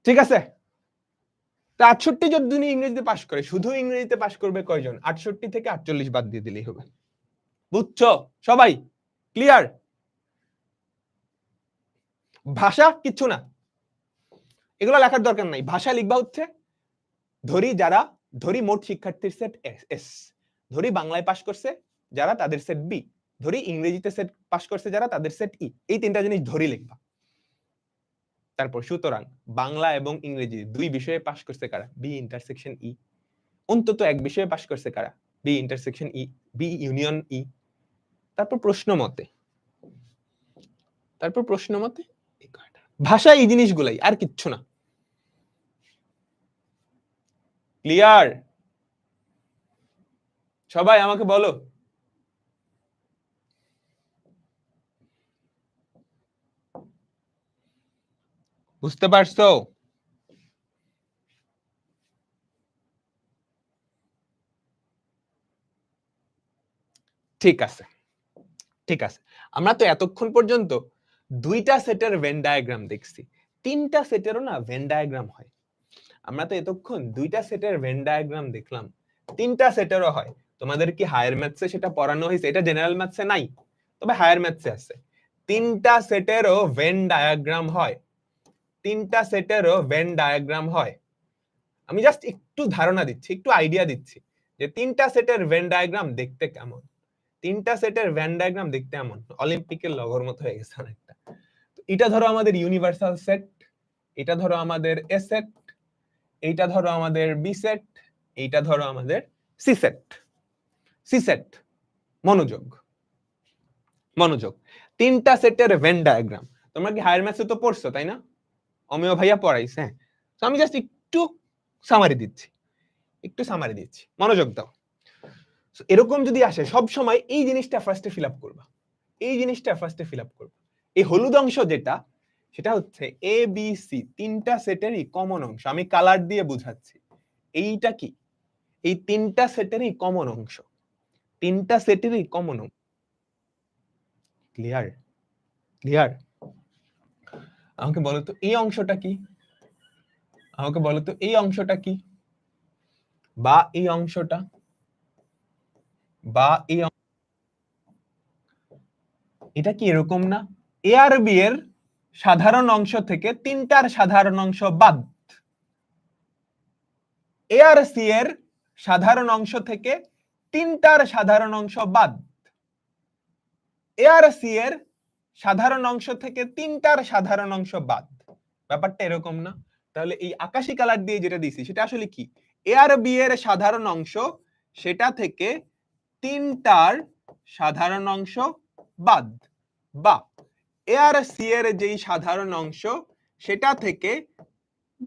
ঠিক আছে? তা 68 জন যদি ইংরেজিতে পাস করে, শুধু ইংরেজিতে পাস করবে কয়জন? 68 থেকে 48 বাদ দিয়ে দিলেই হবে। বুঝছো সবাই? ক্লিয়ার? ভাষা কিচ্ছু না, এগুলো লেখার দরকার নাই। ভাষা লিখবা হচ্ছে ধরি মোট শিক্ষার্থীর সেট এস, ধরি বাংলায় পাস করছে যারা তাদের সেট বি, ধরি ইংরেজিতে সেট পাস করছে যারা তাদের সেট ই, এই তিনটা জিনিস ধরি লিখবা। তারপর সুতরাং বাংলা এবং ইংরেজি দুই বিষয়ে পাস করছে কারা? বি ইন্টারসেকশন ই। অন্তত এক বিষয়ে পাস করছে কারা? বি ইন্টারসেকশন ই, বি ইউনিয়ন ই। তারপর প্রশ্ন মতে, ভাষা এই জিনিসগুলাই, আর কিচ্ছু না। ক্লিয়ার? সবাই আমাকে বলো। বুঝতে পারছো? ঠিক আছে, ঠিক আছে। আমরা তো এতক্ষণ পর্যন্ত দুইটা সেটের ভেন ডায়াগ্রাম দেখছি, তিনটা সেটেরও না ভেন ডায়াগ্রাম হয়। আমরা তো এতক্ষণ দুইটা সেটের ভেন ডায়াগ্রাম দেখলাম, তিনটা সেটেরও হয়। তোমাদের কি হায়ার ম্যাথসে সেটা পড়ানো হয়েছে? এটা জেনারেল ম্যাথসে নাই, তবে হায়ার ম্যাথসে আছে। তিনটা সেটেরও ভেন ডায়াগ্রাম হয়, তিনটা সেটেরও ভেন ডায়াগ্রাম হয়। আমি জাস্ট একটু ধারণা দিচ্ছি, একটু আইডিয়া দিচ্ছি যে তিনটা সেটের ভেন ডায়াগ্রাম দেখতে কেমন। তিনটা সেটের ভেন ডায়াগ্রাম দেখতে এমন, অলিম্পিকের লগোর মতো হয়ে গেছে অনেকটা। এটা ধরো আমাদের ইউনিভার্সাল সেট, এটা ধরো আমাদের এ সেট, এইটা ধরো আমাদের বি সেট, এইটা ধরো আমাদের সি সেট। সি সেট, মনোযোগ মনোযোগ, তিনটা সেটের ভেন ডায়াগ্রাম। তোমরা কি হায়ার ম্যাথসে তো পড়ছো তাই না? অমিয় ভাইয়া পড়াইছে। আমি জাস্ট একটু সামারি দিচ্ছি, মনোযোগ দাও। এরকম যদি আসে সব সময় এই জিনিসটা ফার্স্টে ফিল আপ করবা, এই হলুদ অংশ যেটা, সেটা হচ্ছে এ বি সি তিনটা সেটেরই কমন অংশ। আমি কালার দিয়ে বুঝাচ্ছি। এইটা কি? এই তিনটা সেটেরই কমন অংশ, ক্লিয়ার? আমাকে বলো তো এই অংশটা কি, বা এই অংশটা, এটা কি এরকম না? এ আর বি এর সাধারণ অংশ থেকে তিনটার সাধারণ অংশ বাদ, এ আর সি এর সাধারণ অংশ থেকে তিনটার সাধারণ অংশ বাদ, এ আর সি এর সাধারণ অংশ থেকে তিনটার সাধারণ অংশ বাদ। ব্যাপারটা এরকম না? তাহলে এই আকাশী কালার দিয়ে যেটা দিছি সেটা আসলে কি? এ আর বি এর সাধারণ অংশ, সেটা থেকে তিনটার সাধারণ অংশ বাদ, বা এ আর সি এর যেই সাধারণ অংশ সেটা থেকে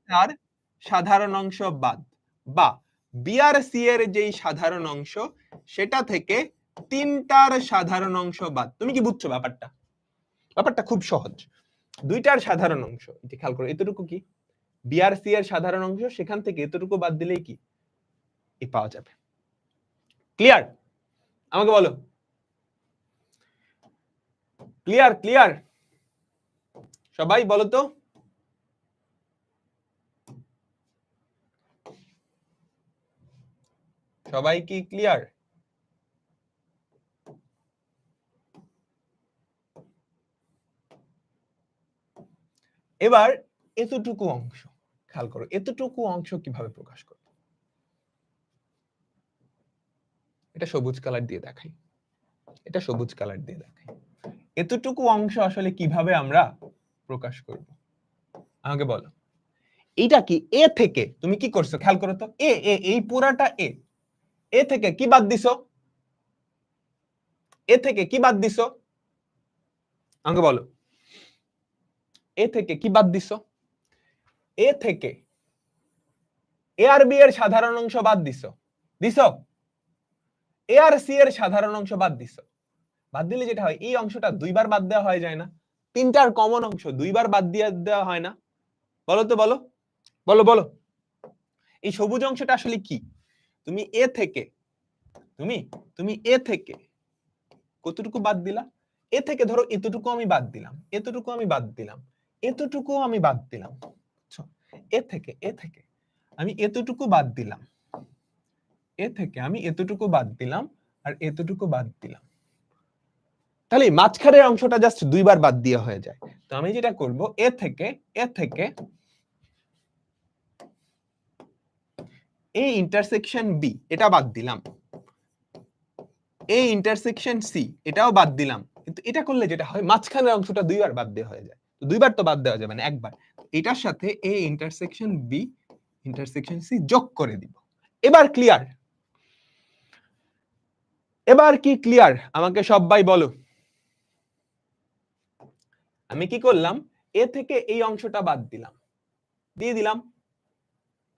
তার সাধারণ অংশ বাদ, বা বি আর সি এর যেই সাধারণ অংশ সেটা থেকে তিনটার সাধারণ অংশ বাদ। তুমি কি বুঝছো ব্যাপারটা? ব্যাপারটা খুব সহজ। দুইটার সাধারণ অংশ, এটা খেয়াল করো, এতটুকু কি বি আর সি এর সাধারণ অংশ, সেখান থেকে এতটুকু বাদ দিলেই কি এ পাওয়া যাবে। ক্লিয়ার? আমাকে বলো, ক্লিয়ার? সবাই বলো তো। সবাই কি ক্লিয়ার? এবার এতটুকু অংশ খেয়াল করো, এতটুকু অংশ কিভাবে প্রকাশ করব? এটা সবুজ কালার দিয়ে দেখাই, এতটুকু অংশ আসলে কিভাবে আমরা প্রকাশ করব? আমাকে বলো। এইটা কি এ থেকে তুমি কি করছো খেয়াল করো তো, এই পুরাটা এ থেকে কি বাদ দিছো? আমাকে বলো, এ থেকে কি বাদ দিছো? এ থেকে এ আর বি এর সাধারণ অংশ বাদ দিছো, এ আর সি এর সাধারণ অংশ বাদ দিছো। বাদ দিলে যেটা হয়, এই অংশটা দুইবার বাদ দেওয়া হয়ে যায় না? তিনটার কমন অংশ দুইবার বাদ দিয়ে দেওয়া হয় না? বলো তো, বলো। এই সবুজ অংশটা আসলে কি? তুমি এ থেকে তুমি এ থেকে কতটুকু বাদ দিলা? এ থেকে ধরো এতটুকু আমি বাদ দিলাম, এতটুকু আমি বাদ দিলাম, এতটুকু আমি বাদ দিলাম। এ থেকে আমি এতটুকু বাদ দিলাম, এ থেকে আমি এতটুকু বাদ দিলাম, আর এতটুকু বাদ দিলাম। তাহলে মাঝখানের অংশটা জাস্ট দুইবার বাদ দিয়ে হয়ে যায়। তো আমি যেটা করব, এ থেকে এই ইন্টারসেকশন বি এটা বাদ দিলাম, এই ইন্টারসেকশন সি এটাও বাদ দিলাম। কিন্তু এটা করলে যেটা হয়, মাঝখানের অংশটা দুইবার বাদ দেওয়া হয়ে যায়। তো দুইবার তো বাদ দেওয়া যাবে না, একবার। এটার সাথে A intersection B intersection C যোগ করে দিব। এবার ক্লিয়ার? এবার কি ক্লিয়ার? আমাকে সবাই বলো। আমি কি করলাম, এ থেকে এই অংশটা বাদ দিলাম, দিয়ে দিলাম,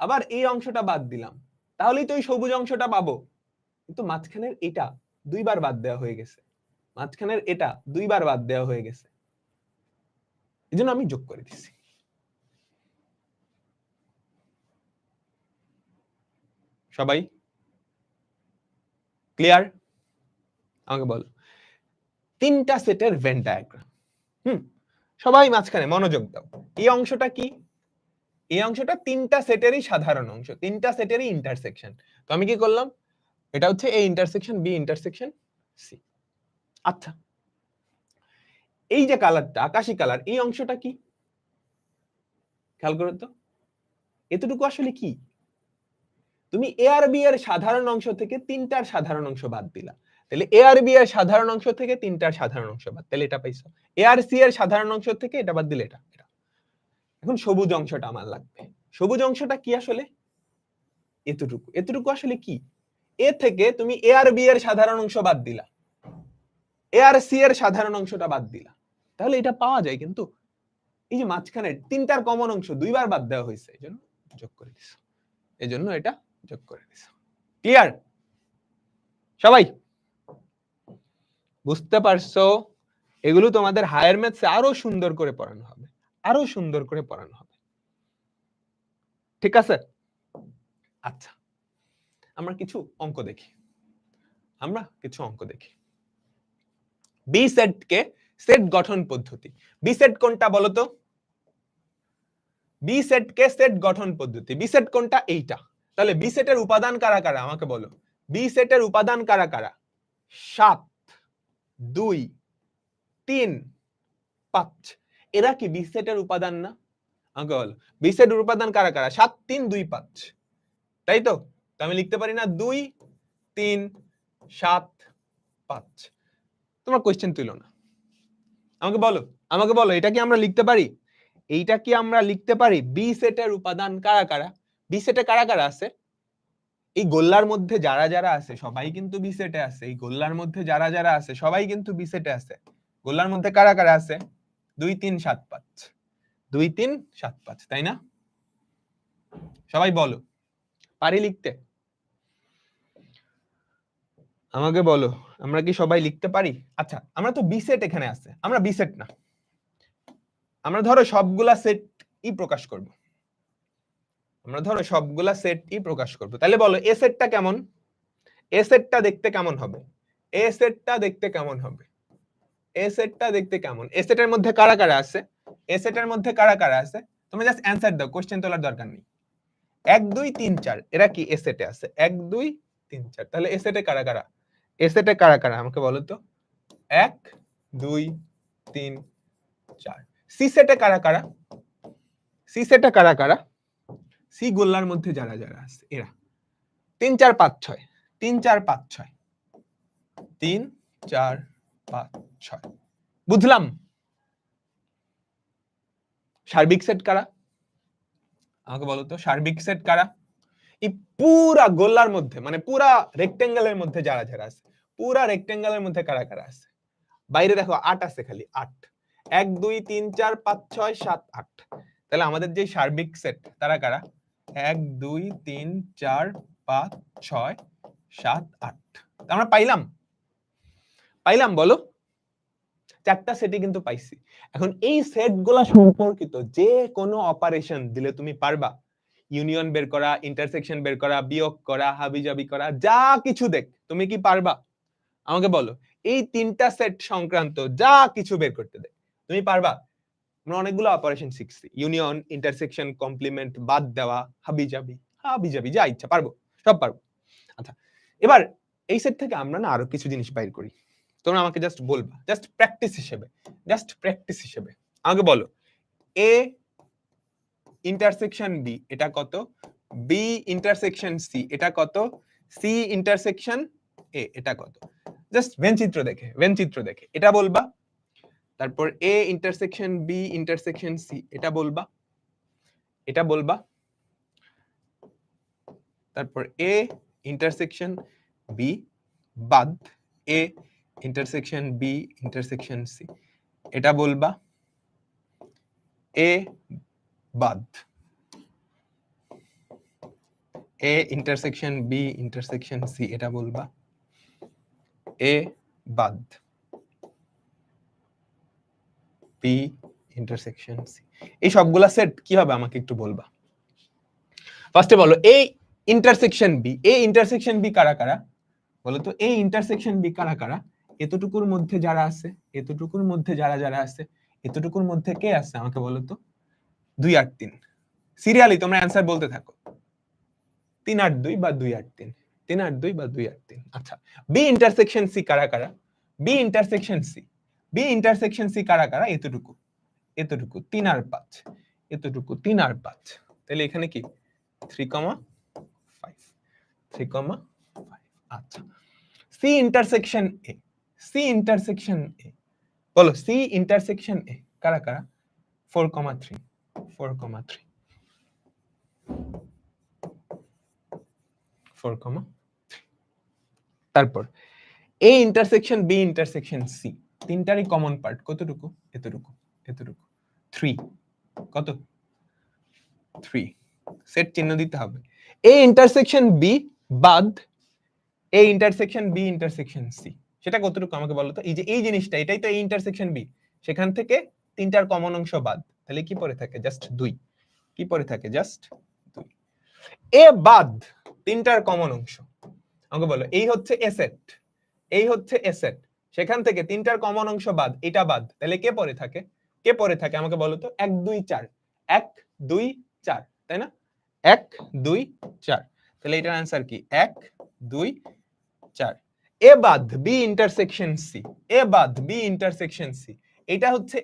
আবার এই অংশটা বাদ দিলাম, তাহলেই তো এই সবুজ অংশটা পাবো। কিন্তু মাঝখানের এটা দুইবার বাদ দেওয়া হয়ে গেছে, এই জন্য আমি যোগ করে দিচ্ছি। সবাই ক্লিয়ার? আমাকে বলো, তিনটা সেটের ভেন ডায়াগ্রাম। সবাই মাঝখানে মনোযোগ দাও। এই অংশটা কি? এই অংশটা তিনটা সেটেরই সাধারণ অংশ, তিনটা সেটেরই ইন্টারসেকশন। তো আমি কি করলাম, এটা হচ্ছে A intersection B intersection C. আচ্ছা, এই যে কালারটা আকাশী কালার, এই অংশটা কি খেয়াল করো তো, এতটুকু আসলে কি? তুমি এ আর বি এর সাধারণ অংশ থেকে তিনটার সাধারণ অংশ বাদ দিলা, তাহলে এ আর বি এর সাধারণ অংশ থেকে তিনটার সাধারণ অংশ বাদ, তাহলে এটা পাইছো। এ আর সি এর সাধারণ অংশ থেকে এটা বাদ দিলে এটা। এখন সবুজ অংশটা আমার লাগবে। সবুজ অংশটা কি আসলে? এতটুকু আসলে কি? এ থেকে তুমি এ আর বি এর সাধারণ অংশ বাদ দিলা, এ আর সি এর সাধারণ অংশটা বাদ দিলা, তাহলে এটা পাওয়া যায়। কিন্তু এই যে মাঝখানে তিনটার কমন অংশ দুইবার বাদ দেওয়া হয়েছে, এই জন্য যোগ করে দিছো, এই জন্য এটা যোগ করে দিছো। ক্লিয়ার সবাই? বুঝতে পারছো? এগুলো তোমাদের হায়ার ম্যাথসে আরো সুন্দর করে পড়ানো হবে, আরো সুন্দর করে পড়ানো হবে। ঠিক আছে? আচ্ছা, আমরা কিছু অঙ্ক দেখি। বি সেট কে সেট গঠন পদ্ধতি। বি সেট কোনটা বলো তো? বি সেট কে সেট গঠন পদ্ধতি। বি সেট কোনটা? এইটা। তাহলে বি সেটের উপাদান কারা কারা আমাকে বলো। বি সেটের উপাদান কারা কারা? 7, 2, 3, 5। এরা কি বি সেটের উপাদান না? আমাকে বলো বি সেটের উপাদান কারা কারা? 7, 3, 2, 5, তাই তো? তো আমি লিখতে পারি না 2, 3, 7, 5? তোমার কোশ্চেন তুলো না, আমাকে বলো এটা কি আমরা লিখতে পারি? এইটা কি আমরা লিখতে পারি? বি সেটের উপাদান কারা কারা? বি সেটে কারা কারা আছে? এই গোল্লার মধ্যে যারা যারা আছে সবাই কিন্তু বি সেটে আছে। এই গোল্লার মধ্যে যারা যারা আছে সবাই কিন্তু বি সেটে আছে। গোল্লার মধ্যে কারা কারা আছে? 2, 3, 7, 5, 2, 3, 7, 5, তাই না? সবাই বলো, পারি লিখতে? আমাকে বলো, আমরা কি সবাই লিখতে পারি? আচ্ছা, আমরা তো বি সেট এখানে আছে, আমরা বি সেট না, আমরা ধরো সবগুলা সেট ই প্রকাশ করব। তাহলে বলো এ সেটটা কেমন? এ সেটটা দেখতে কেমন হবে? এ সেটটা দেখতে কেমন হবে? এ সেটটা দেখতে কেমন? এ সেটের মধ্যে কারা কারা আছে? এ সেটের মধ্যে কারা কারা আছে? তুমি জাস্ট অ্যানসার দাও, কোশ্চেন তোলার দরকার নেই। 1, 2, 3, 4 এরা কি এ সেটে আছে? 1, 2, 3, 4। তাহলে এ সেটে কারা কারা? এ সেটে কারা কারা আমাকে বলো তো। 1, 2, 3, 4। সি সেটে কারা কারা? সি সেটে কারা কারা? সি গোল্লার মধ্যে যারা যারা আছে এরা 3, 4, 5, 6, 3, 4, 5, 6, 3, 4, 5, 6। বুঝলাম? সার্বিক সেট কারা আমাকে বলো তো। সার্বিক সেট কারা? এই পুরা গোল্লার মধ্যে, মানে পুরা রেক্টেঙ্গেলের মধ্যে যারা যারা আছে, পুরা রেক্টেঙ্গেলের মধ্যে কারা কারা আছে? বাইরে দেখো 8 আছে, খালি 8। 1, 2, 3, 4, 5, 6, 7, 8। তাহলে আমাদের যে সার্বিক সেট তারা কারা? 1, 2, 3, 4, 5, 6, 7, 8। আমরা পাইলাম বলো। চারটা সেটই কিন্তু পাইছি। এখন এই সেটগুলা সম্পর্কিত যে কোনো অপারেশন দিলে তুমি পারবা। ইউনিয়ন বের করা, ইন্টারসেকশন বের করা, বিয়োগ করা, হাবিজাবি করা, যা কিছু দেখ, তুমি কি পারবা? আমাকে বলো, এই তিনটা সেট সংক্রান্ত যা কিছু বের করতে দেখ, তুমি পারবা? আমরা অনেকগুলো অপারেশন শিখছি, ইউনিয়ন, ইন্টারসেকশন, কমপ্লিমেন্ট, বাদ দেওয়া, হাবিজাবি যা ইচ্ছা পারবো, সব পারবো। আচ্ছা, এবার এই সেট থেকে আমরা না আরো কিছু জিনিস বাইর করি, তোমরা আমাকে জাস্ট বলবা, জাস্ট প্র্যাকটিস হিসেবে আমাকে বলো এ ইন্টারসেকশন বি এটা কত, বি ইন্টারসেকশন সি এটা কত, সি ইন্টারসেকশন এ এটা কত। জাস্ট ভেনচিত্র দেখে এটা বলবা। তারপর A intersection B intersection C এটা বলবা। তারপর এ ইন্টারসেকশন বি বাদ A intersection B intersection C এটা বলবা। এ বাদ A intersection B intersection C এটা বলবা। এ বাদ বি ইন্টারসেকশন সি। এই সবগুলা সেট কি হবে আমাকে একটু বলবা। ফার্স্টে বলো এ ইন্টারসেকশন বি কারা কারা বলো তো। এ ইন্টারসেকশন বি কারা কারা? এতটুকুর মধ্যে যারা আছে, এতটুকুর মধ্যে যারা যারা আছে, এতটুকুর মধ্যে কে আছে আমাকে বলো তো। 2, 8, 3। সিরিয়ালি তোমরা অ্যানসার বলতে থাকো। 3, 8, 2 বা 2, 8, 3, 3, 8, 2 বা 2, 8, 3। আচ্ছা, বি ইন্টারসেকশন সি কারা কারা? বি ইন্টারসেকশন সি কারা কারা? এতটুকু 3 আর 5, এতটুকু 3 আর 5। তাহলে এখানে কি 3, 5, 3, 5। আচ্ছা, সি ইন্টারসেকশন এ বলো। সি ইন্টারসেকশন এ কারা কারা? 4, 3, 4, তারপর A intersection B intersection C তিনটারই কমন পার্ট কতটুকু? এতটুকু 3। কত 3 সেট চিহ্ন দিতে হবে এ ইন্টারসেকশন বি বাদ A intersection B intersection C সেটা কতটুকু আমাকে বলো তো এই যে এই জিনিসটা এটাই তো এ ইন্টারসেকশন বি সেখান থেকে তিনটার কমন অংশ বাদ তাহলে কি পড়ে থাকে জাস্ট 2 কি পড়ে থাকে জাস্ট 2 এ বাদ তিনটার কমন অংশ আমাকে বলো এই হচ্ছে এ সেট এই হচ্ছে এ সেট সেখান থেকে তিনটার কমন অংশ বাদ এটা বাদ তাহলে কে পড়ে থাকে আমাকে বলো তো 1 2 4 1 2 4 তাই না 1 2 4 তাহলে এটার आंसर কি 1 2 4 এ বাদ বি ইন্টারসেকশন সি এ বাদ বি ইন্টারসেকশন সি এটা হচ্ছে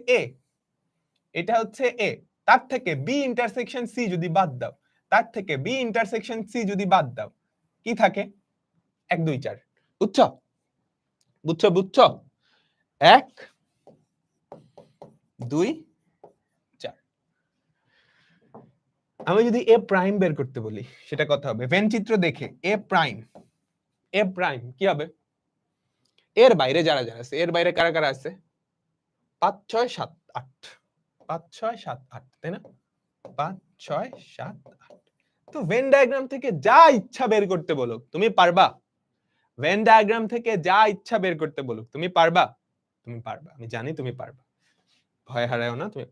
এ তার থেকে বি ইন্টারসেকশন সি যদি বাদ দাও তার থেকে বি ইন্টারসেকশন সি যদি বাদ দাও কি থাকে 1 2 4 বুঝছো বুঝছো 1 2 4 আমি যদি এ প্রাইম বের করতে বলি সেটা কথা হবে ভেন চিত্র দেখে এ প্রাইম কি হবে এর বাইরে যারা যারা আছে এর বাইরে কারা কারা আছে 5 6 7 8 5 6 7 8 তাই না 5 6 7 8 তো ভেন ডায়াগ্রাম থেকে যা ইচ্ছা বের করতে বলো তুমি পারবা ভেন ডায়াগ্রাম থেকে যা ইচ্ছা বের করতে বলো তুমি পারবা আমি জানি তুমি পারবা ভয় হারায়ও না তুমি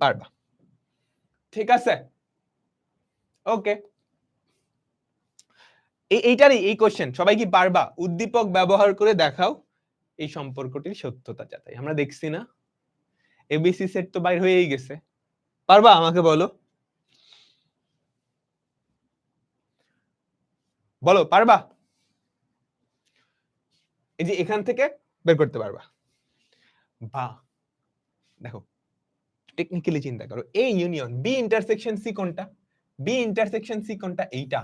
পারবা ঠিক আছে ওকে এইটারই এই কোশ্চেন সবাই কি পারবা উদ্দীপক ব্যবহার করে দেখাও এই সম্পর্কটির সত্যতা যাচাই আমরা দেখছি না এবিসি সেট তো বাইর হয়েই গেছে পারবা আমাকে বলো পারবা এই যে এখান থেকে বের করতে পারবা বা দেখো টেকনিক্যালি চিন্তা করো A union B intersection C কোনটা বি ইন্টারসেকশন সি কোনটা এইটা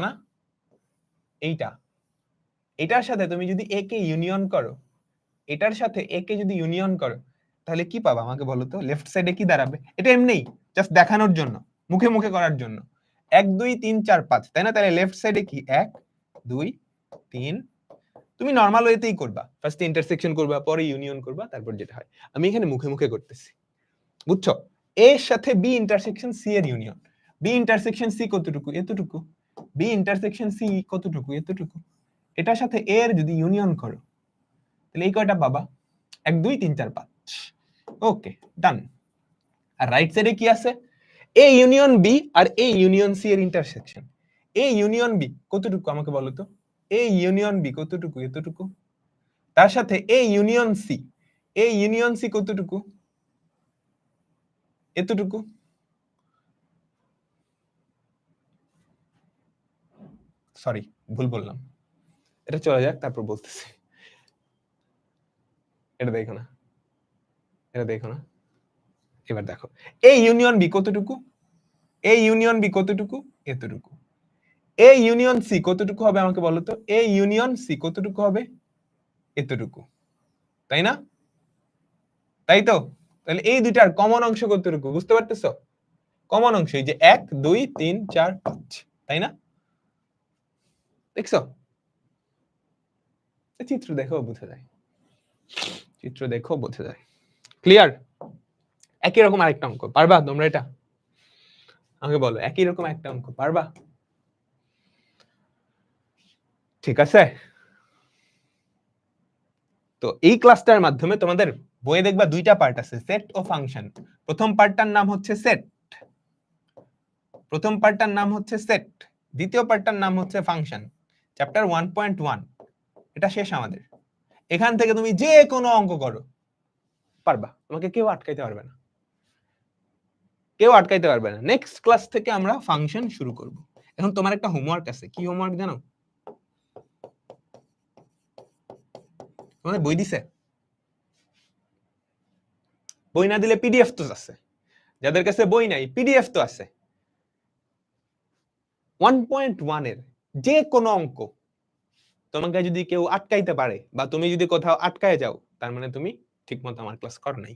না এটার সাথে তুমি যদি এ কে ইউনিয়ন করো এটার সাথে এ কে যদি ইউনিয়ন করো তাহলে কি পাবা আমাকে বলো তো লেফট সাইডে কি দাঁড়াবে এটা এমনিই জাস্ট দেখানোর জন্য মুখে মুখে করার জন্য 1 2 3 4 5 তাই না তাহলে লেফট সাইডে কি 1 2 3 তুমি নরমাল ওয়েতেই করবা ফার্স্ট ইন্টারসেকশন করবা পরে ইউনিয়ন করবা তারপর যেটা হয় আমি এখানে মুখে মুখে করতেছি বুঝছো এর সাথে বি ইন্টারসেকশন সি এর ইউনিয়ন বি ইন্টারসেকশন সি কতটুকু এতটুকু বি ইন্টারসেকশন সি কতটুকু এতটুকু এটার সাথে এর যদি ইউনিয়ন করো তাহলে এই কয়টা পাবা 1 2 3 4 5 ওকে ডান আর রাইট সাইডে কি আছে এ ইউনিয়ন বি আর এ ইউনিয়ন সি এর ইন্টারসেকশন এ ইউনিয়ন বি কতটুকু আমাকে বলো তো এ ইউনিয়ন বি কতটুকু এতটুকু তার সাথে এ ইউনিয়ন সি কতটুকু এতটুকু সরি ভুল বললাম এটা চলে যাক তারপর বলতেছি এটা দেখো না এবার দেখো এ ইউনিয়ন বি কতটুকু এতটুকু এ ইউনিয়ন সি কতটুকু হবে আমাকে বলো তো এ ইউনিয়ন সি কতটুকু হবে এতটুকু তাই না তাই তো তাহলে এই দুইটার কমন অংশ কতটুকু বুঝতে পারতেছো কমন অংশ এই যে 1 2 3 4 5 তাই না দেখছো চিত্র দেখো বোঝা যায় ক্লিয়ার একই রকম আরেকটা অঙ্ক পারবা তোমরা এটা আমাকে বলো একই রকম একটা অঙ্ক পারবা ঠিক আছে তো এই ক্লাসটার মাধ্যমে তোমাদের বইয়ে দেখবা দুইটা পার্ট আছে সেট ও ফাংশন প্রথম পার্টটার নাম হচ্ছে সেট দ্বিতীয় পার্টটার নাম হচ্ছে ফাংশন চ্যাপ্টার 1.1 এটা শেষ আমাদের এখান থেকে তুমি যে কোনো অঙ্ক করো পারবা তোমাকে কেউ আটকাইতে পারবে না নেক্সট ক্লাস থেকে আমরা ফাংশন শুরু করব এখন তোমার একটা হোমওয়ার্ক আছে কি হোমওয়ার্ক জানো তোমাদের বই দিছে বই না দিলে পিডিএফ তো আছে যাদের কাছে বই নাই পিডিএফ তো আছে 1.1 এর যে কোনো অঙ্ক তোমাকে যদি কেউ আটকাইতে পারে বা তুমি যদি কোথাও আটকায় যাও তার মানে তুমি ঠিকমতো আমার ক্লাস করো নাই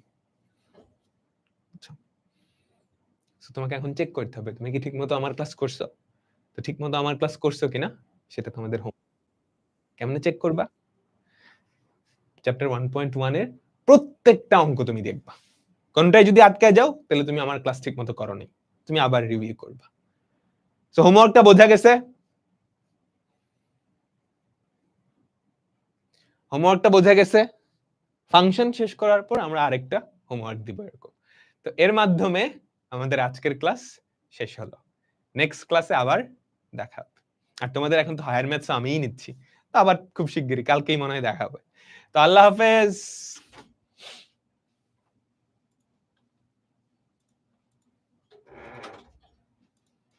তোমাকে এখন চেক করতে হবে তুমি কি ঠিকমতো আমার ক্লাস করছো তো ঠিকমতো আমার ক্লাস করছো কিনা সেটা তোমাদের হোম কেমনে চেক করবা চ্যাপ্টার 1.1 এর প্রত্যেকটা অঙ্ক তুমি দেখবা, কোনটায় যদি আটকায় যাও তাহলে তুমি আমার ক্লাস ঠিক মতো করো নি, তুমি আবার রিভিউ করবা। সো হোমওয়ার্কটা বোঝা গেছে? হোমওয়ার্কটা বোঝা গেছে? ফাংশন শেষ করার পর আমরা আরেকটা হোমওয়ার্ক দিব এরকম। তো এর মাধ্যমে আমাদের আজকের ক্লাস শেষ হলো। নেক্সট ক্লাসে আবার দেখা হবে। আর তোমাদের এখন তো হায়ার ম্যাথস আমিই নিচ্ছি, তো আবার খুব শিগগিরই কালকেই মনে হয় দেখা হবে। তো আল্লাহ হাফেজ।